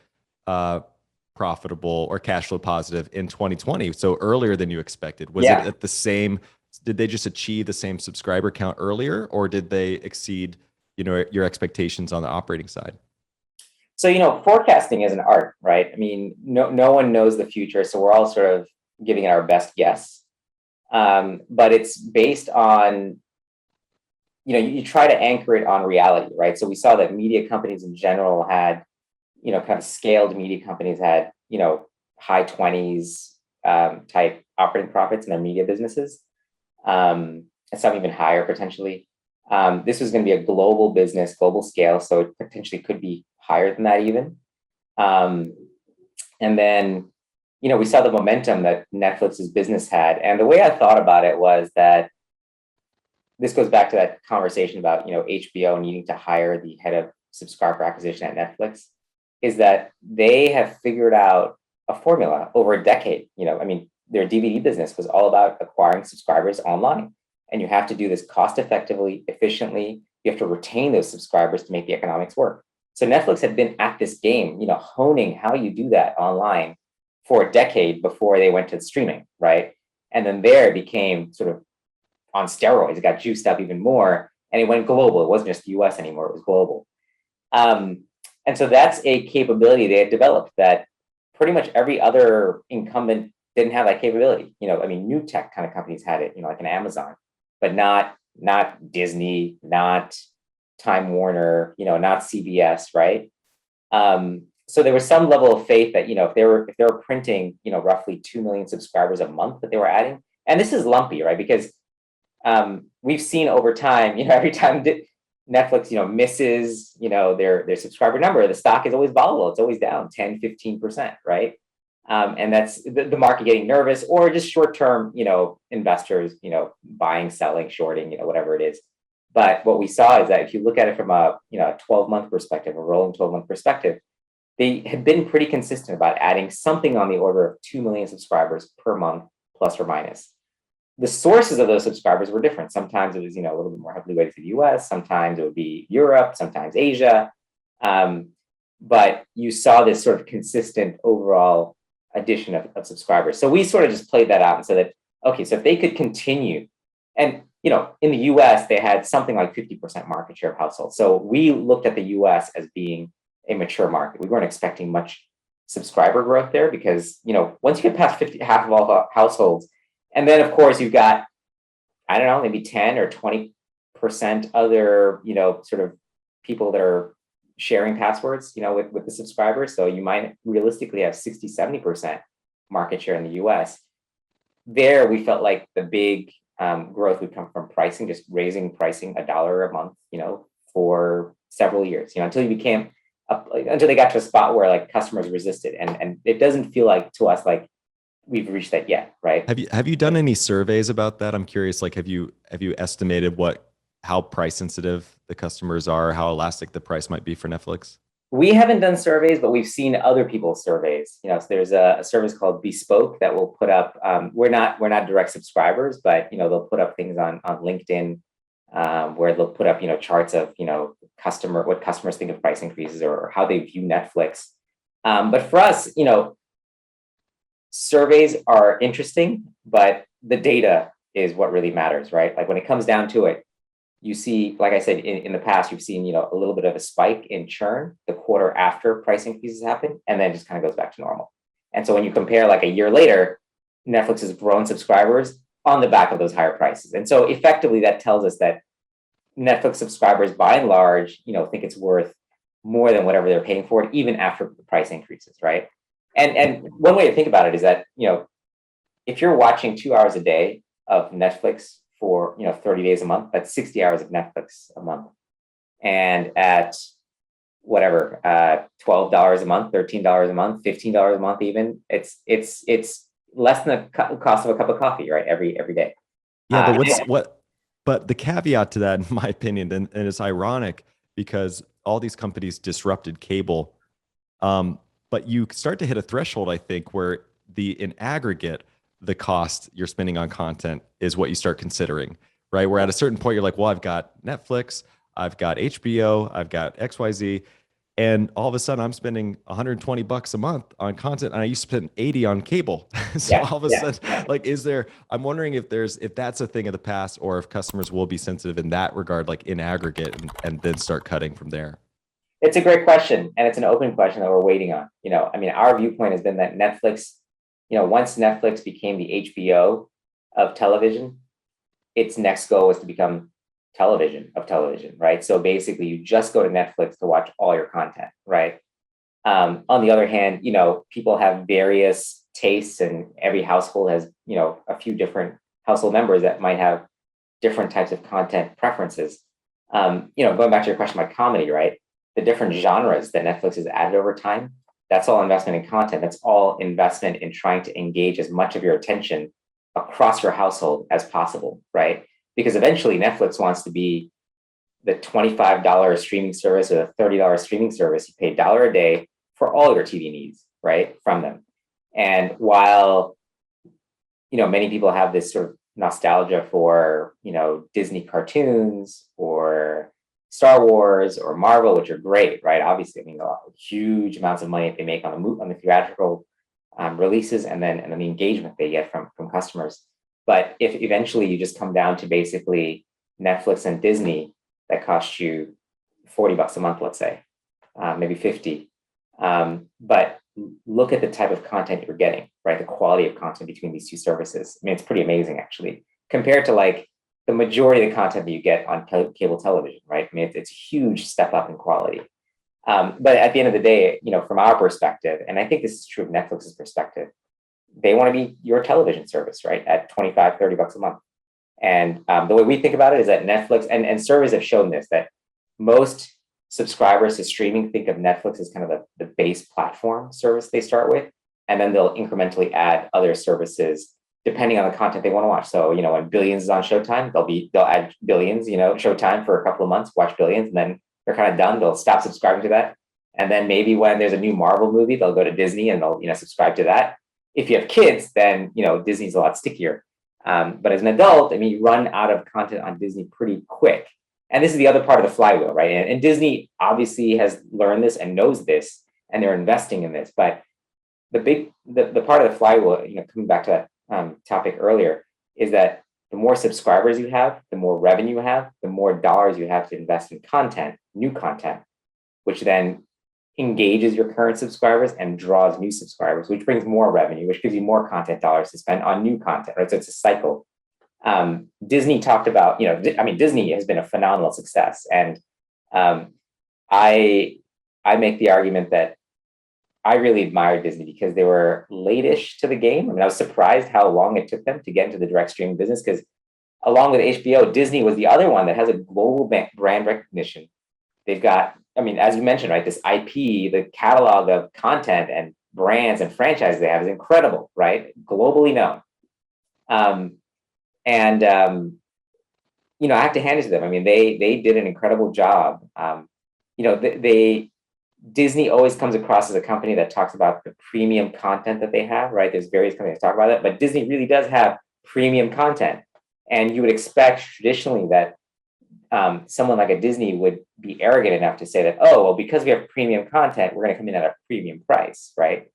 profitable or cash flow positive in 2020. So earlier than you expected. Was it Yeah. at the same, did they just achieve the same subscriber count earlier, or did they exceed, your expectations on the operating side? So, forecasting is an art, right? I mean, no one knows the future. So we're all sort of giving it our best guess. But it's based on, you try to anchor it on reality, right? So we saw that media companies in general had, kind of scaled media companies had, high 20s type operating profits in their media businesses, and some even higher potentially. This was going to be a global business, global scale, so it potentially could be higher than that even. And then, we saw the momentum that Netflix's business had. And the way I thought about it was that this goes back to that conversation about, HBO needing to hire the head of subscriber acquisition at Netflix, is that they have figured out a formula over a decade. I mean, their DVD business was all about acquiring subscribers online. And you have to do this cost effectively, efficiently. You have to retain those subscribers to make the economics work. So Netflix had been at this game, honing how you do that online for a decade before they went to streaming, right? And then there it became sort of on steroids. It got juiced up even more, and it went global. It wasn't just the US anymore, it was global. And so that's a capability they had developed that pretty much every other incumbent didn't have that capability. I mean, new tech kind of companies had it, like an Amazon, but not Disney, not Time Warner, not CBS, right? So there was some level of faith that, if they were printing, roughly 2 million subscribers a month that they were adding, and this is lumpy, right? Because we've seen over time, every time Netflix, misses, their subscriber number, the stock is always volatile. It's always down 10, 15%, right? And that's the market getting nervous, or just short-term, investors, buying, selling, shorting, whatever it is. But what we saw is that if you look at it from a 12-month perspective, a rolling 12-month perspective, they have been pretty consistent about adding something on the order of 2 million subscribers per month, plus or minus. The sources of those subscribers were different. Sometimes it was, a little bit more heavily weighted to the US. Sometimes it would be Europe, sometimes Asia. But you saw this sort of consistent overall addition of subscribers. So we sort of just played that out and said that, okay, so if they could continue, and in the US, they had something like 50% market share of households. So we looked at the US as being a mature market. We weren't expecting much subscriber growth there because, once you get past half of all households, and then of course you've got, I don't know, maybe 10 or 20% other, sort of people that are sharing passwords, with the subscribers. So you might realistically have 60, 70% market share in the US. There, we felt like the big growth would come from pricing, just raising pricing $1 a month, for several years, until you became, until they got to a spot where like customers resisted. And it doesn't feel like to us like we've reached that yet, right? Have you done any surveys about that? I'm curious, like have you estimated how price sensitive the customers are, how elastic the price might be for Netflix? We haven't done surveys, but we've seen other people's surveys. So there's a service called Bespoke that will put up. We're not direct subscribers, but they'll put up things on LinkedIn where they'll put up charts of what customers think of price increases or how they view Netflix. But for us, surveys are interesting, but the data is what really matters, right? Like when it comes down to it, you see, like I said, in the past, you've seen, a little bit of a spike in churn the quarter after price increases happen, and then it just kind of goes back to normal. And so when you compare like a year later, Netflix has grown subscribers on the back of those higher prices. And so effectively that tells us that Netflix subscribers by and large, think it's worth more than whatever they're paying for it, even after the price increases, right? And one way to think about it is that, if you're watching 2 hours a day of Netflix for 30 days a month, that's 60 hours of Netflix a month. And at whatever, $12 a month, $13 a month, $15 a month, even it's less than the cost of a cup of coffee, right? Every day. Yeah, but the caveat to that, in my opinion, and it's ironic because all these companies disrupted cable But you start to hit a threshold, I think, where in aggregate, the cost you're spending on content is what you start considering, right? Where at a certain point, you're like, well, I've got Netflix, I've got HBO, I've got XYZ. And all of a sudden, I'm spending 120 bucks a month on content, and I used to spend 80 on cable. So Yeah, all of a yeah, sudden, like, I'm wondering if that's a thing of the past, or if customers will be sensitive in that regard, like in aggregate, and then start cutting from there. it's a great question, and it's an open question that we're waiting on. I mean, our viewpoint has been that Netflix, once Netflix became the HBO of television, its next goal was to become television of television, right? So basically, you just go to Netflix to watch all your content, right? On the other hand, people have various tastes, and every household has, a few different household members that might have different types of content preferences. Going back to your question about comedy, right? The different genres that Netflix has added over time, that's all investment in content. That's all investment in trying to engage as much of your attention across your household as possible, right? Because eventually Netflix wants to be the $25 streaming service or the $30 streaming service. You pay $1 a day for all your TV needs, right, from them. And while, many people have this sort of nostalgia for, Disney cartoons or Star Wars or Marvel, which are great, right? Obviously, I mean, huge amounts of money that they make on the theatrical releases, and then the engagement they get from customers. But if eventually you just come down to basically Netflix and Disney that cost you $40 a month, let's say, maybe 50. But look at the type of content you're getting, right? The quality of content between these two services. I mean, it's pretty amazing, actually, compared to like the majority of the content that you get on cable television, right? I mean, it's a huge step up in quality. But at the end of the day, from our perspective, and I think this is true of Netflix's perspective, they want to be your television service, right? At 25, 30 bucks a month. And the way we think about it is that Netflix, and surveys have shown this, that most subscribers to streaming think of Netflix as kind of the base platform service they start with, and then they'll incrementally add other services depending on the content they want to watch. So, when Billions is on Showtime, they'll add Billions, Showtime for a couple of months, watch Billions, and then they're kind of done. They'll stop subscribing to that. And then maybe when there's a new Marvel movie, they'll go to Disney and they'll, subscribe to that. If you have kids, then, Disney's a lot stickier. But as an adult, I mean, you run out of content on Disney pretty quick. And this is the other part of the flywheel, right? And Disney obviously has learned this and knows this, and they're investing in this. But the part of the flywheel, coming back to that topic earlier, is that the more subscribers you have, the more revenue you have, the more dollars you have to invest in content, new content, which then engages your current subscribers and draws new subscribers, which brings more revenue, which gives you more content dollars to spend on new content, right? So it's a cycle. Disney talked about, Disney has been a phenomenal success. And I make the argument that I really admire Disney because they were late-ish to the game. I mean, I was surprised how long it took them to get into the direct streaming business, because along with HBO, Disney was the other one that has a global brand recognition. They've got, as you mentioned, right, this IP, the catalog of content and brands and franchises they have is incredible, right? Globally known. I have to hand it to them. I mean, they did an incredible job. Disney always comes across as a company that talks about the premium content that they have, right? There's various companies that talk about it, but Disney really does have premium content. And you would expect traditionally that someone like a Disney would be arrogant enough to say that, oh, well, because we have premium content, we're going to come in at a premium price, right?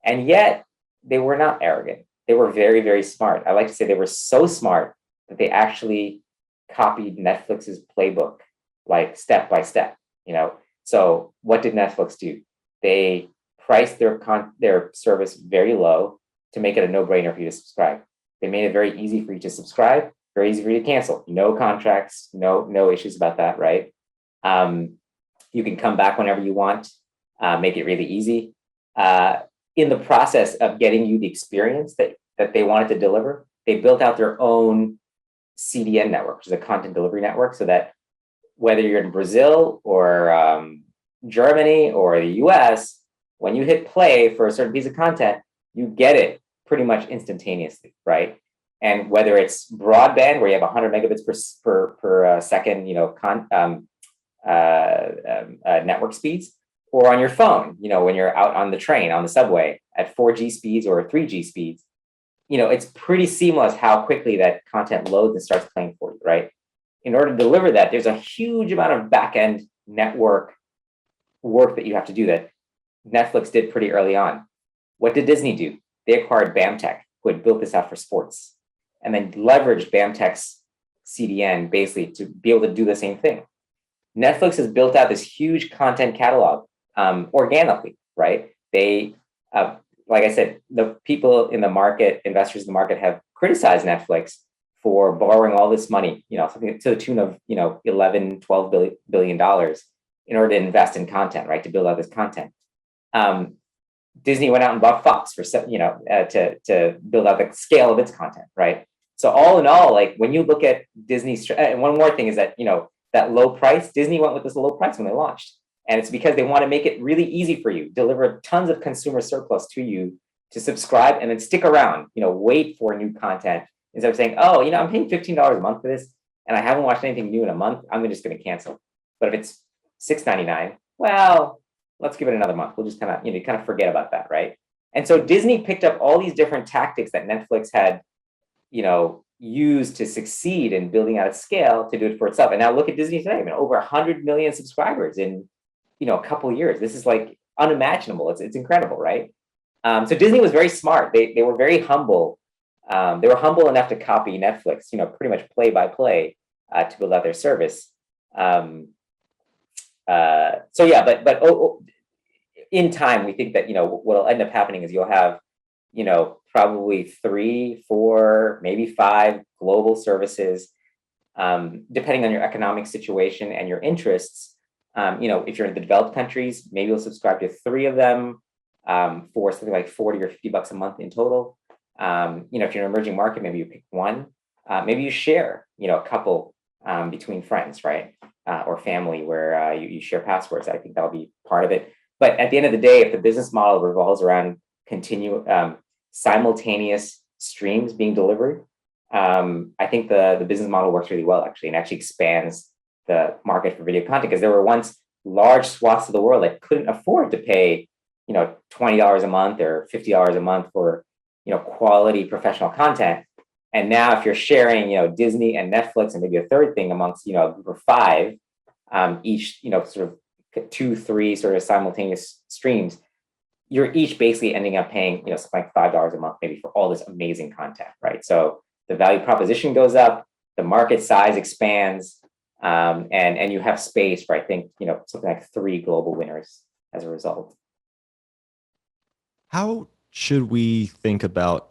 And yet they were not arrogant. They were very, very smart. I like to say they were so smart that they actually copied Netflix's playbook, like step by step, So what did Netflix do? They priced their service very low to make it a no-brainer for you to subscribe. They made it very easy for you to subscribe, very easy for you to cancel. No contracts, no issues about that, right? You can come back whenever you want, make it really easy. In the process of getting you the experience that they wanted to deliver, they built out their own CDN network, which is a content delivery network, so that whether you're in Brazil or Germany or the US, when you hit play for a certain piece of content, you get it pretty much instantaneously, right? And whether it's broadband, where you have 100 megabits per second, network speeds, or on your phone, when you're out on the train, on the subway at 4G speeds or 3G speeds, it's pretty seamless how quickly that content loads and starts playing for you, right? In order to deliver that, there's a huge amount of back-end network work that you have to do that Netflix did pretty early on. What did Disney do? They acquired BAMTech, who had built this out for sports, and then leveraged BAMTech's CDN basically to be able to do the same thing. Netflix has built out this huge content catalog organically, right? They, like I said, the people in the market, investors in the market, have criticized Netflix for borrowing all this money, something to the tune of, 11, 12 billion dollars in order to invest in content, right? To build out this content. Disney went out and bought Fox for, to build out the scale of its content, right? So all in all, like when you look at Disney's, and one more thing is that, that low price, Disney went with this low price when they launched. And it's because they want to make it really easy for you, deliver tons of consumer surplus to you to subscribe and then stick around, wait for new content instead of saying, oh, I'm paying $15 a month for this and I haven't watched anything new in a month, I'm just going to cancel. But if it's $6.99, well, let's give it another month. We'll just kind of forget about that, right? And so Disney picked up all these different tactics that Netflix had, used to succeed in building out a scale to do it for itself. And now look at Disney today. I mean, over 100 million subscribers in, a couple of years. This is like unimaginable. It's incredible, right? So Disney was very smart. They were very humble. They were humble enough to copy Netflix, pretty much play by play to build out their service. So yeah, but in time, we think that, what'll end up happening is you'll have, probably 3, 4, maybe 5 global services, depending on your economic situation and your interests. If you're in the developed countries, maybe you'll subscribe to 3 of them for something like 40 or $50 a month in total. If you're an emerging market, maybe you pick one. Maybe you share, a couple between friends, right? Or family where you share passwords. I think that'll be part of it. But at the end of the day, if the business model revolves around simultaneous streams being delivered, I think the business model works really well, actually, and actually expands the market for video content, because there were once large swaths of the world that couldn't afford to pay, $20 a month or $50 a month for, quality professional content. And now if you're sharing, Disney and Netflix and maybe a third thing amongst, a group of 5, each, sort of 2, 3 sort of simultaneous streams, you're each basically ending up paying, something like $5 a month, maybe, for all this amazing content, right? So the value proposition goes up, the market size expands, and you have space for, I think, something like 3 global winners as a result. How should we think about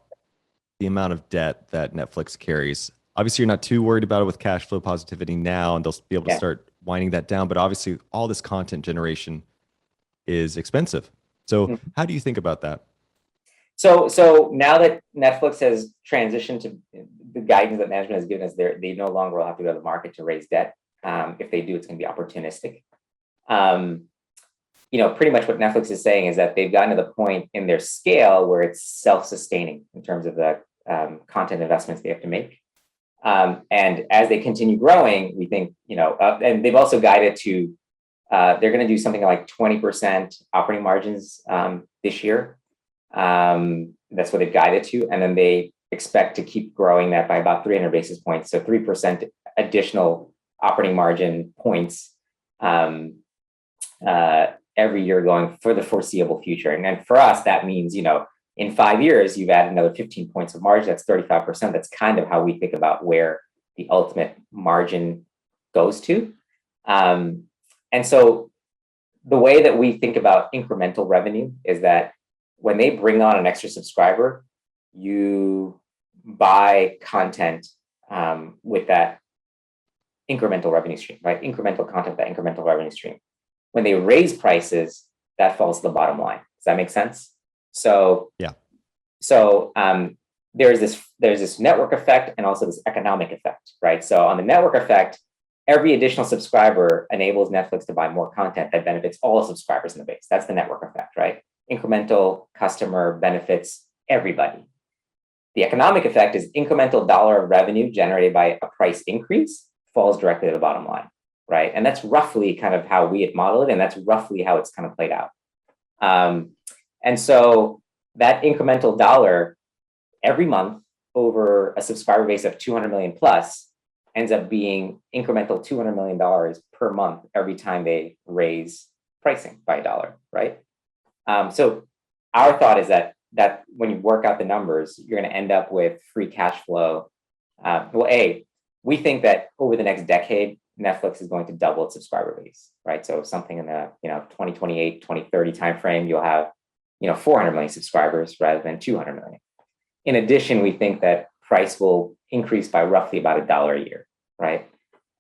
the amount of debt that Netflix carries? Obviously, you're not too worried about it with cash flow positivity now, and they'll be able to start winding that down. But obviously, all this content generation is expensive. So how do you think about that? So now that Netflix has transitioned to the guidance that management has given us, they no longer will have to go to the market to raise debt. If they do, it's going to be opportunistic. Pretty much what Netflix is saying is that they've gotten to the point in their scale where it's self-sustaining in terms of the content investments they have to make. And as they continue growing, we think, and they've also guided to, they're going to do something like 20% operating margins this year. That's what they've guided to. And then they expect to keep growing that by about 300 basis points. So 3% additional operating margin points every year going for the foreseeable future. And then for us, that means, in 5 years, you've added another 15 points of margin. That's 35%. That's kind of how we think about where the ultimate margin goes to. And so the way that we think about incremental revenue is that when they bring on an extra subscriber, you buy content with that incremental revenue stream, right? Incremental content, that incremental revenue stream. When they raise prices, that falls to the bottom line. Does that make sense? So yeah. So there's this network effect and also this economic effect, right? So on the network effect, every additional subscriber enables Netflix to buy more content that benefits all subscribers in the base. That's the network effect, right? Incremental customer benefits everybody. The economic effect is incremental dollar of revenue generated by a price increase falls directly to the bottom line. right? And that's roughly kind of how we had modeled it, and that's roughly how it's kind of played out. And so that incremental dollar every month over a subscriber base of 200 million plus ends up being incremental $200 million per month every time they raise pricing by $1, right? So our thought is that when you work out the numbers, you're going to end up with free cash flow. We think that over the next decade, Netflix is going to double its subscriber base, right? So something in the 2028, 2030 timeframe, you'll have 400 million subscribers rather than 200 million. In addition, we think that price will increase by roughly about $1 a year, right?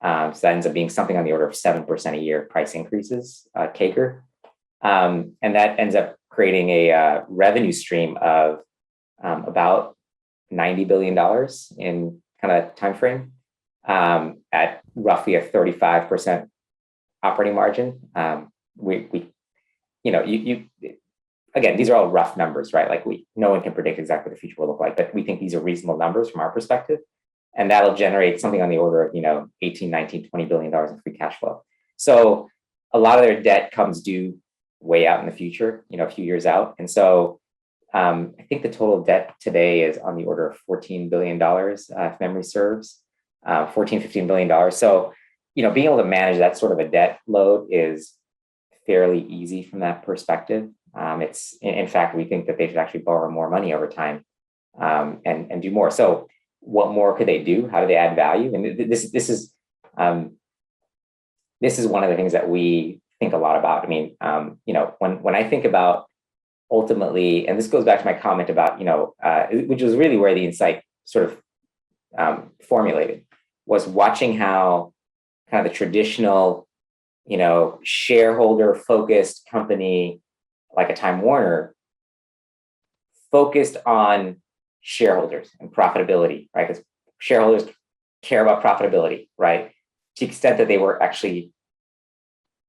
So that ends up being something on the order of 7% a year price increases, CAGR. And that ends up creating a revenue stream of about $90 billion in kind of time frame at roughly a 35% operating margin. Again, these are all rough numbers, right? Like no one can predict exactly what the future will look like, but we think these are reasonable numbers from our perspective. And that'll generate something on the order of, 18, 19, $20 billion in free cash flow. So a lot of their debt comes due way out in the future, a few years out. And so I think the total debt today is on the order of $14 billion, if memory serves, $15 billion. So, being able to manage that sort of a debt load is fairly easy from that perspective. It's in fact, we think that they should actually borrow more money over time and do more. So what more could they do? How do they add value? And this is one of the things that we think a lot about. I mean, when I think about ultimately, and this goes back to my comment about, which was really where the insight sort of formulated, was watching how kind of the traditional, shareholder focused company like a Time Warner focused on shareholders and profitability, right? Because shareholders care about profitability, right? To the extent that they were actually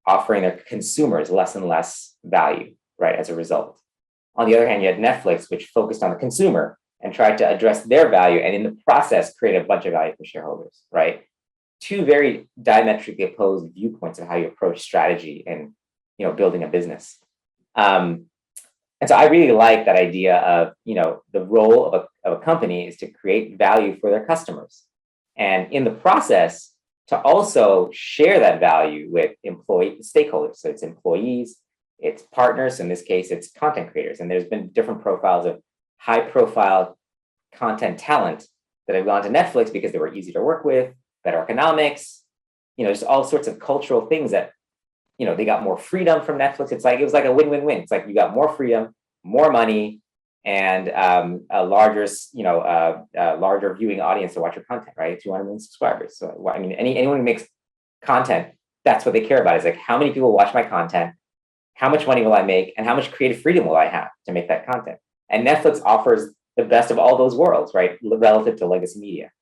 offering their consumers less and less value, right, as a result. On the other hand, you had Netflix, which focused on the consumer and tried to address their value, and in the process, create a bunch of value for shareholders, right? Two very diametrically opposed viewpoints of how you approach strategy and, building a business. And so I really like that idea of, the role of a company is to create value for their customers. And in the process, to also share that value with stakeholders. So it's employees, it's partners, in this case, it's content creators. And there's been different profiles of high profile content talent that have gone to Netflix because they were easy to work with, better economics, just all sorts of cultural things that, they got more freedom from Netflix. It was like a win-win-win. It's like you got more freedom, more money, and a larger viewing audience to watch your content, right? 200 million subscribers. So I mean, anyone who makes content, that's what they care about. Is like, how many people watch my content? How much money will I make? And how much creative freedom will I have to make that content? And Netflix offers the best of all those worlds, right? Relative to legacy media.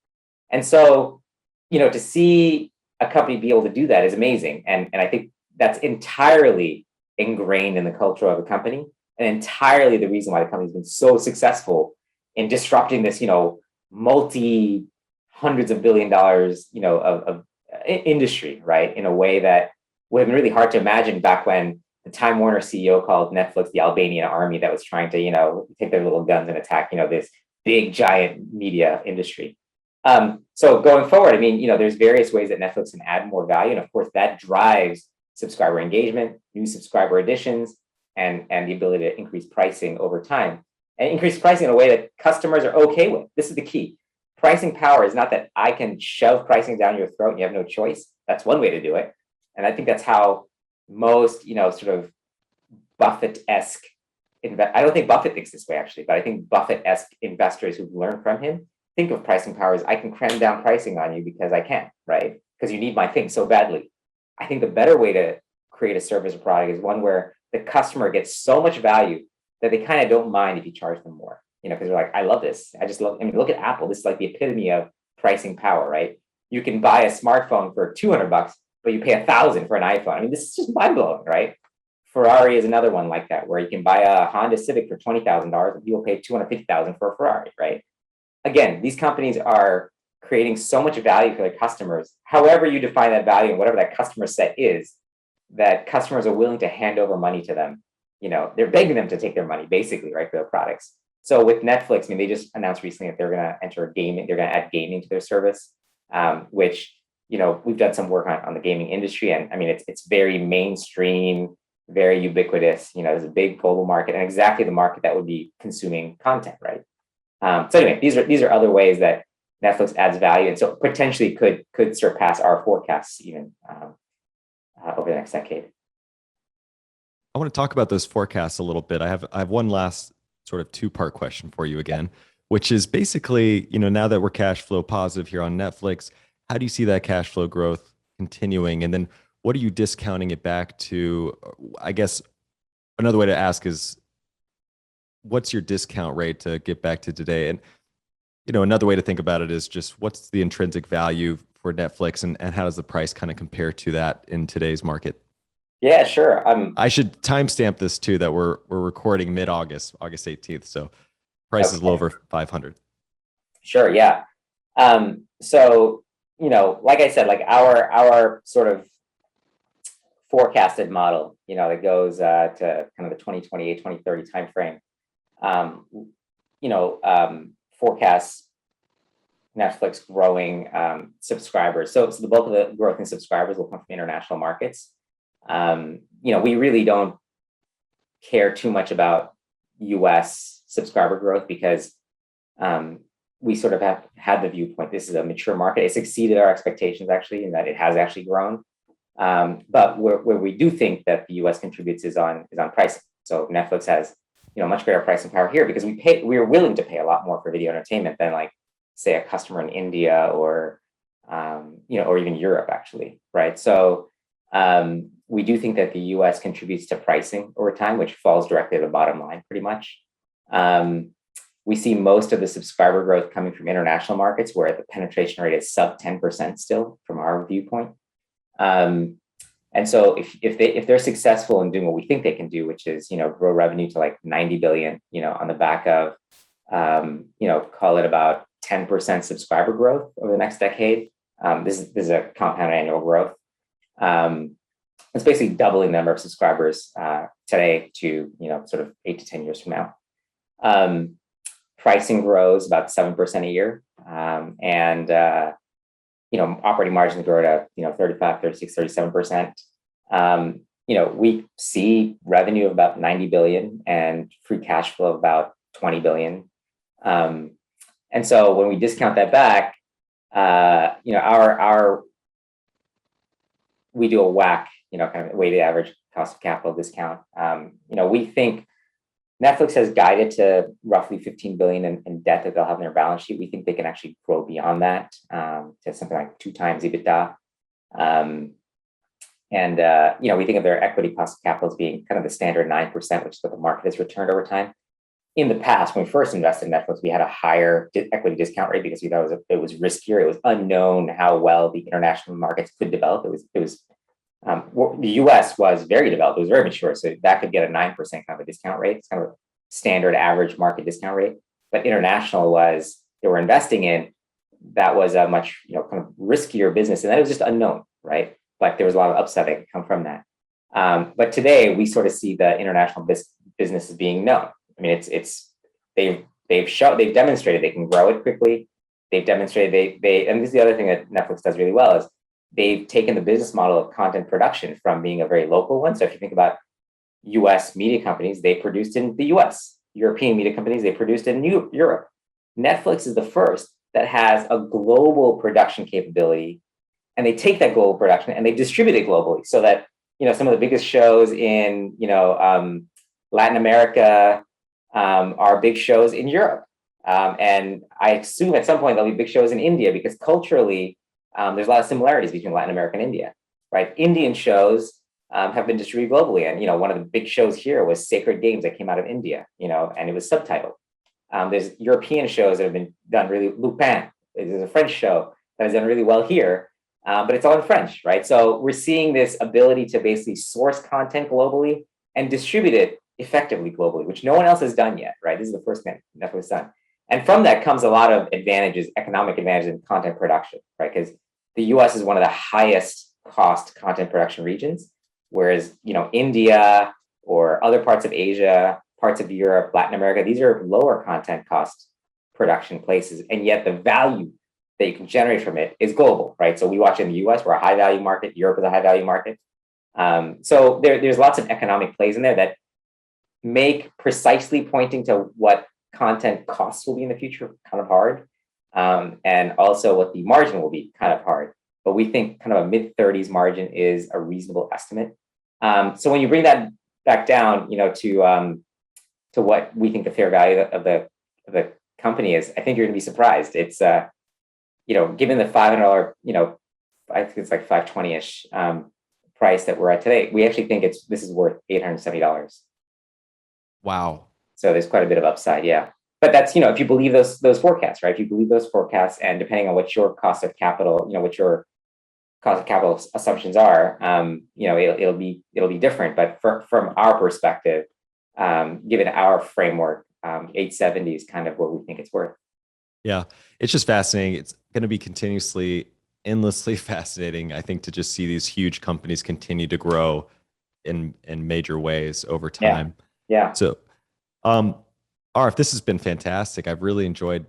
And so, to see a company be able to do that is amazing. And I think that's entirely ingrained in the culture of a company, and entirely the reason why the company's been so successful in disrupting this, multi hundreds of billion dollars, of industry, right? In a way that would have been really hard to imagine back when the Time Warner CEO called Netflix the Albanian army that was trying to, take their little guns and attack, this big giant media industry. So going forward, I mean, there's various ways that Netflix can add more value. And of course, that drives subscriber engagement, new subscriber additions, and the ability to increase pricing over time. And increase pricing in a way that customers are okay with. This is the key. Pricing power is not that I can shove pricing down your throat and you have no choice. That's one way to do it. And I think that's how most, sort of Buffett-esque, I don't think Buffett thinks this way actually, but I think Buffett-esque investors who've learned from him think of pricing power as I can cram down pricing on you because I can, right? Because you need my thing so badly. I think the better way to create a service or product is one where the customer gets so much value that they kind of don't mind if you charge them more, because they're like, I love this. Look at Apple. This is like the epitome of pricing power, right? You can buy a smartphone for $200, but you pay $1,000 for an iPhone. I mean, this is just mind blowing, right? Ferrari is another one like that, where you can buy a Honda Civic for $20,000 and people pay $250,000 for a Ferrari, right? Again, these companies are creating so much value for their customers, however you define that value and whatever that customer set is, that customers are willing to hand over money to them. They're begging them to take their money, basically, right, for their products. So with Netflix, I mean, they just announced recently that they're going to enter gaming. They're going to add gaming to their service, which, we've done some work on the gaming industry. And I mean, it's very mainstream, very ubiquitous. There's a big global market and exactly the market that would be consuming content, right? So anyway, these are other ways that Netflix adds value, and so potentially could surpass our forecasts even over the next decade. I want to talk about those forecasts a little bit. I have one last sort of two-part question for you again, which is basically, now that we're cash flow positive here on Netflix, how do you see that cash flow growth continuing? And then what are you discounting it back to? I guess another way to ask is, what's your discount rate to get back to today? And, another way to think about it is just what's the intrinsic value for Netflix, and how does the price kind of compare to that in today's market? Yeah, sure. I should timestamp this too, that we're recording mid-August, August 18th. So price is a little over 500. Sure. Yeah. So, like I said, like our sort of forecasted model, that goes to kind of the 2028, 2030 timeframe, forecasts Netflix growing subscribers. So the bulk of the growth in subscribers will come from international markets. We really don't care too much about US subscriber growth because we sort of have had the viewpoint this is a mature market. It's exceeded our expectations actually, in that it has actually grown. But where we do think that the US contributes is on pricing. So Netflix has much greater pricing power here because we are willing to pay a lot more for video entertainment than, like, say, a customer in India or or even Europe actually, right? So we do think that the US contributes to pricing over time, which falls directly to the bottom line pretty much. We see most of the subscriber growth coming from international markets where the penetration rate is sub 10% still from our viewpoint. And so if they're successful in doing what we think they can do, which is, grow revenue to like 90 billion, on the back of, call it about 10% subscriber growth over the next decade. This is a compound annual growth. It's basically doubling the number of subscribers today to, sort of 8 to 10 years from now. Pricing grows about 7% a year. And operating margins grow to, 35, 36, 37%. We see revenue of about 90 billion and free cash flow of about 20 billion. And so when we discount that back, we do a WACC, kind of weighted average cost of capital discount. We think Netflix has guided to roughly 15 billion in debt that they'll have in their balance sheet. We think they can actually grow beyond that to something like 2 times EBITDA. We think of their equity cost of capital as being kind of the standard 9%, which is what the market has returned over time. In the past, when we first invested in Netflix, we had a higher equity discount rate because we thought it was riskier. It was unknown how well the international markets could develop. The US was very developed. It was very mature. So that could get a 9% kind of a discount rate. It's kind of a standard average market discount rate. But international was, they were investing in, that was a much, kind of riskier business. And that was just unknown, right? But there was a lot of upside that could come from that. But today we sort of see the international business as being known. I mean, they've demonstrated they can grow it quickly. They've demonstrated and this is the other thing that Netflix does really well is they've taken the business model of content production from being a very local one. So if you think about US media companies, they produced in the US. European media companies, they produced in Europe. Netflix is the first that has a global production capability, and they take that global production and they distribute it globally so that, some of the biggest shows in, Latin America are big shows in Europe. And I assume at some point there'll be big shows in India because culturally, there's a lot of similarities between Latin America and India, right? Indian shows have been distributed globally. And, one of the big shows here was Sacred Games that came out of India, and it was subtitled. There's European shows that have been done really, Lupin, there's a French show that has done really well here, but it's all in French, right? So we're seeing this ability to basically source content globally and distribute it effectively globally, which no one else has done yet, right? This is the first thing Netflix done. And from that comes a lot of advantages, economic advantages in content production, right? Because the US is one of the highest cost content production regions, whereas, India or other parts of Asia, parts of Europe, Latin America, these are lower content cost production places. And yet the value that you can generate from it is global, right? So we watch in the US, we're a high value market. Europe is a high value market. So there's lots of economic plays in there that make precisely pointing to what content costs will be in the future kind of hard. And also what the margin will be kind of hard. But we think kind of a mid-30s margin is a reasonable estimate. So when you bring that back down, to what we think the fair value of the company is, I think you're going to be surprised. It's given the $500, I think it's like 520-ish price that we're at today, we actually think this is worth $870. Wow. So there's quite a bit of upside, yeah. But that's, if you believe those forecasts, right? If you believe those forecasts, and depending on what your cost of capital, what your cost of capital assumptions are, it'll be different. But from our perspective, given our framework, 870 is kind of what we think it's worth. Yeah, it's just fascinating. It's going to be continuously, endlessly fascinating, I think, to just see these huge companies continue to grow in major ways over time. Yeah. So, Arif, this has been fantastic. I've really enjoyed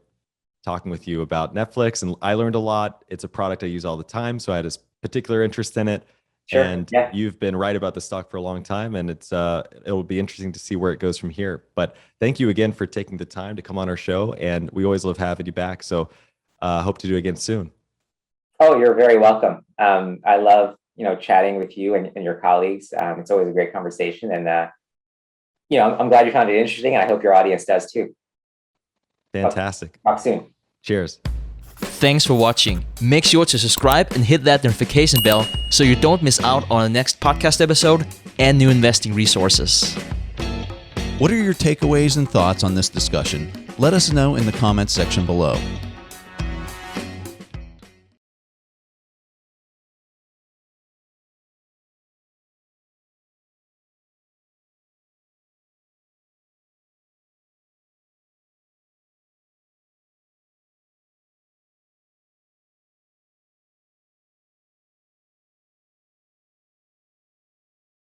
talking with you about Netflix, and I learned a lot. It's a product I use all the time, so I had a particular interest in it. Sure. And yeah. You've been right about the stock for a long time, and it will be interesting to see where it goes from here. But thank you again for taking the time to come on our show, and we always love having you back. So hope to do it again soon. Oh, you're very welcome. I love chatting with you and your colleagues. It's always a great conversation, and I'm glad you found it interesting, and I hope your audience does too. Fantastic. Talk soon. Cheers. Thanks for watching. Make sure to subscribe and hit that notification bell so you don't miss out on the next podcast episode and new investing resources. What are your takeaways and thoughts on this discussion? Let us know in the comments section below.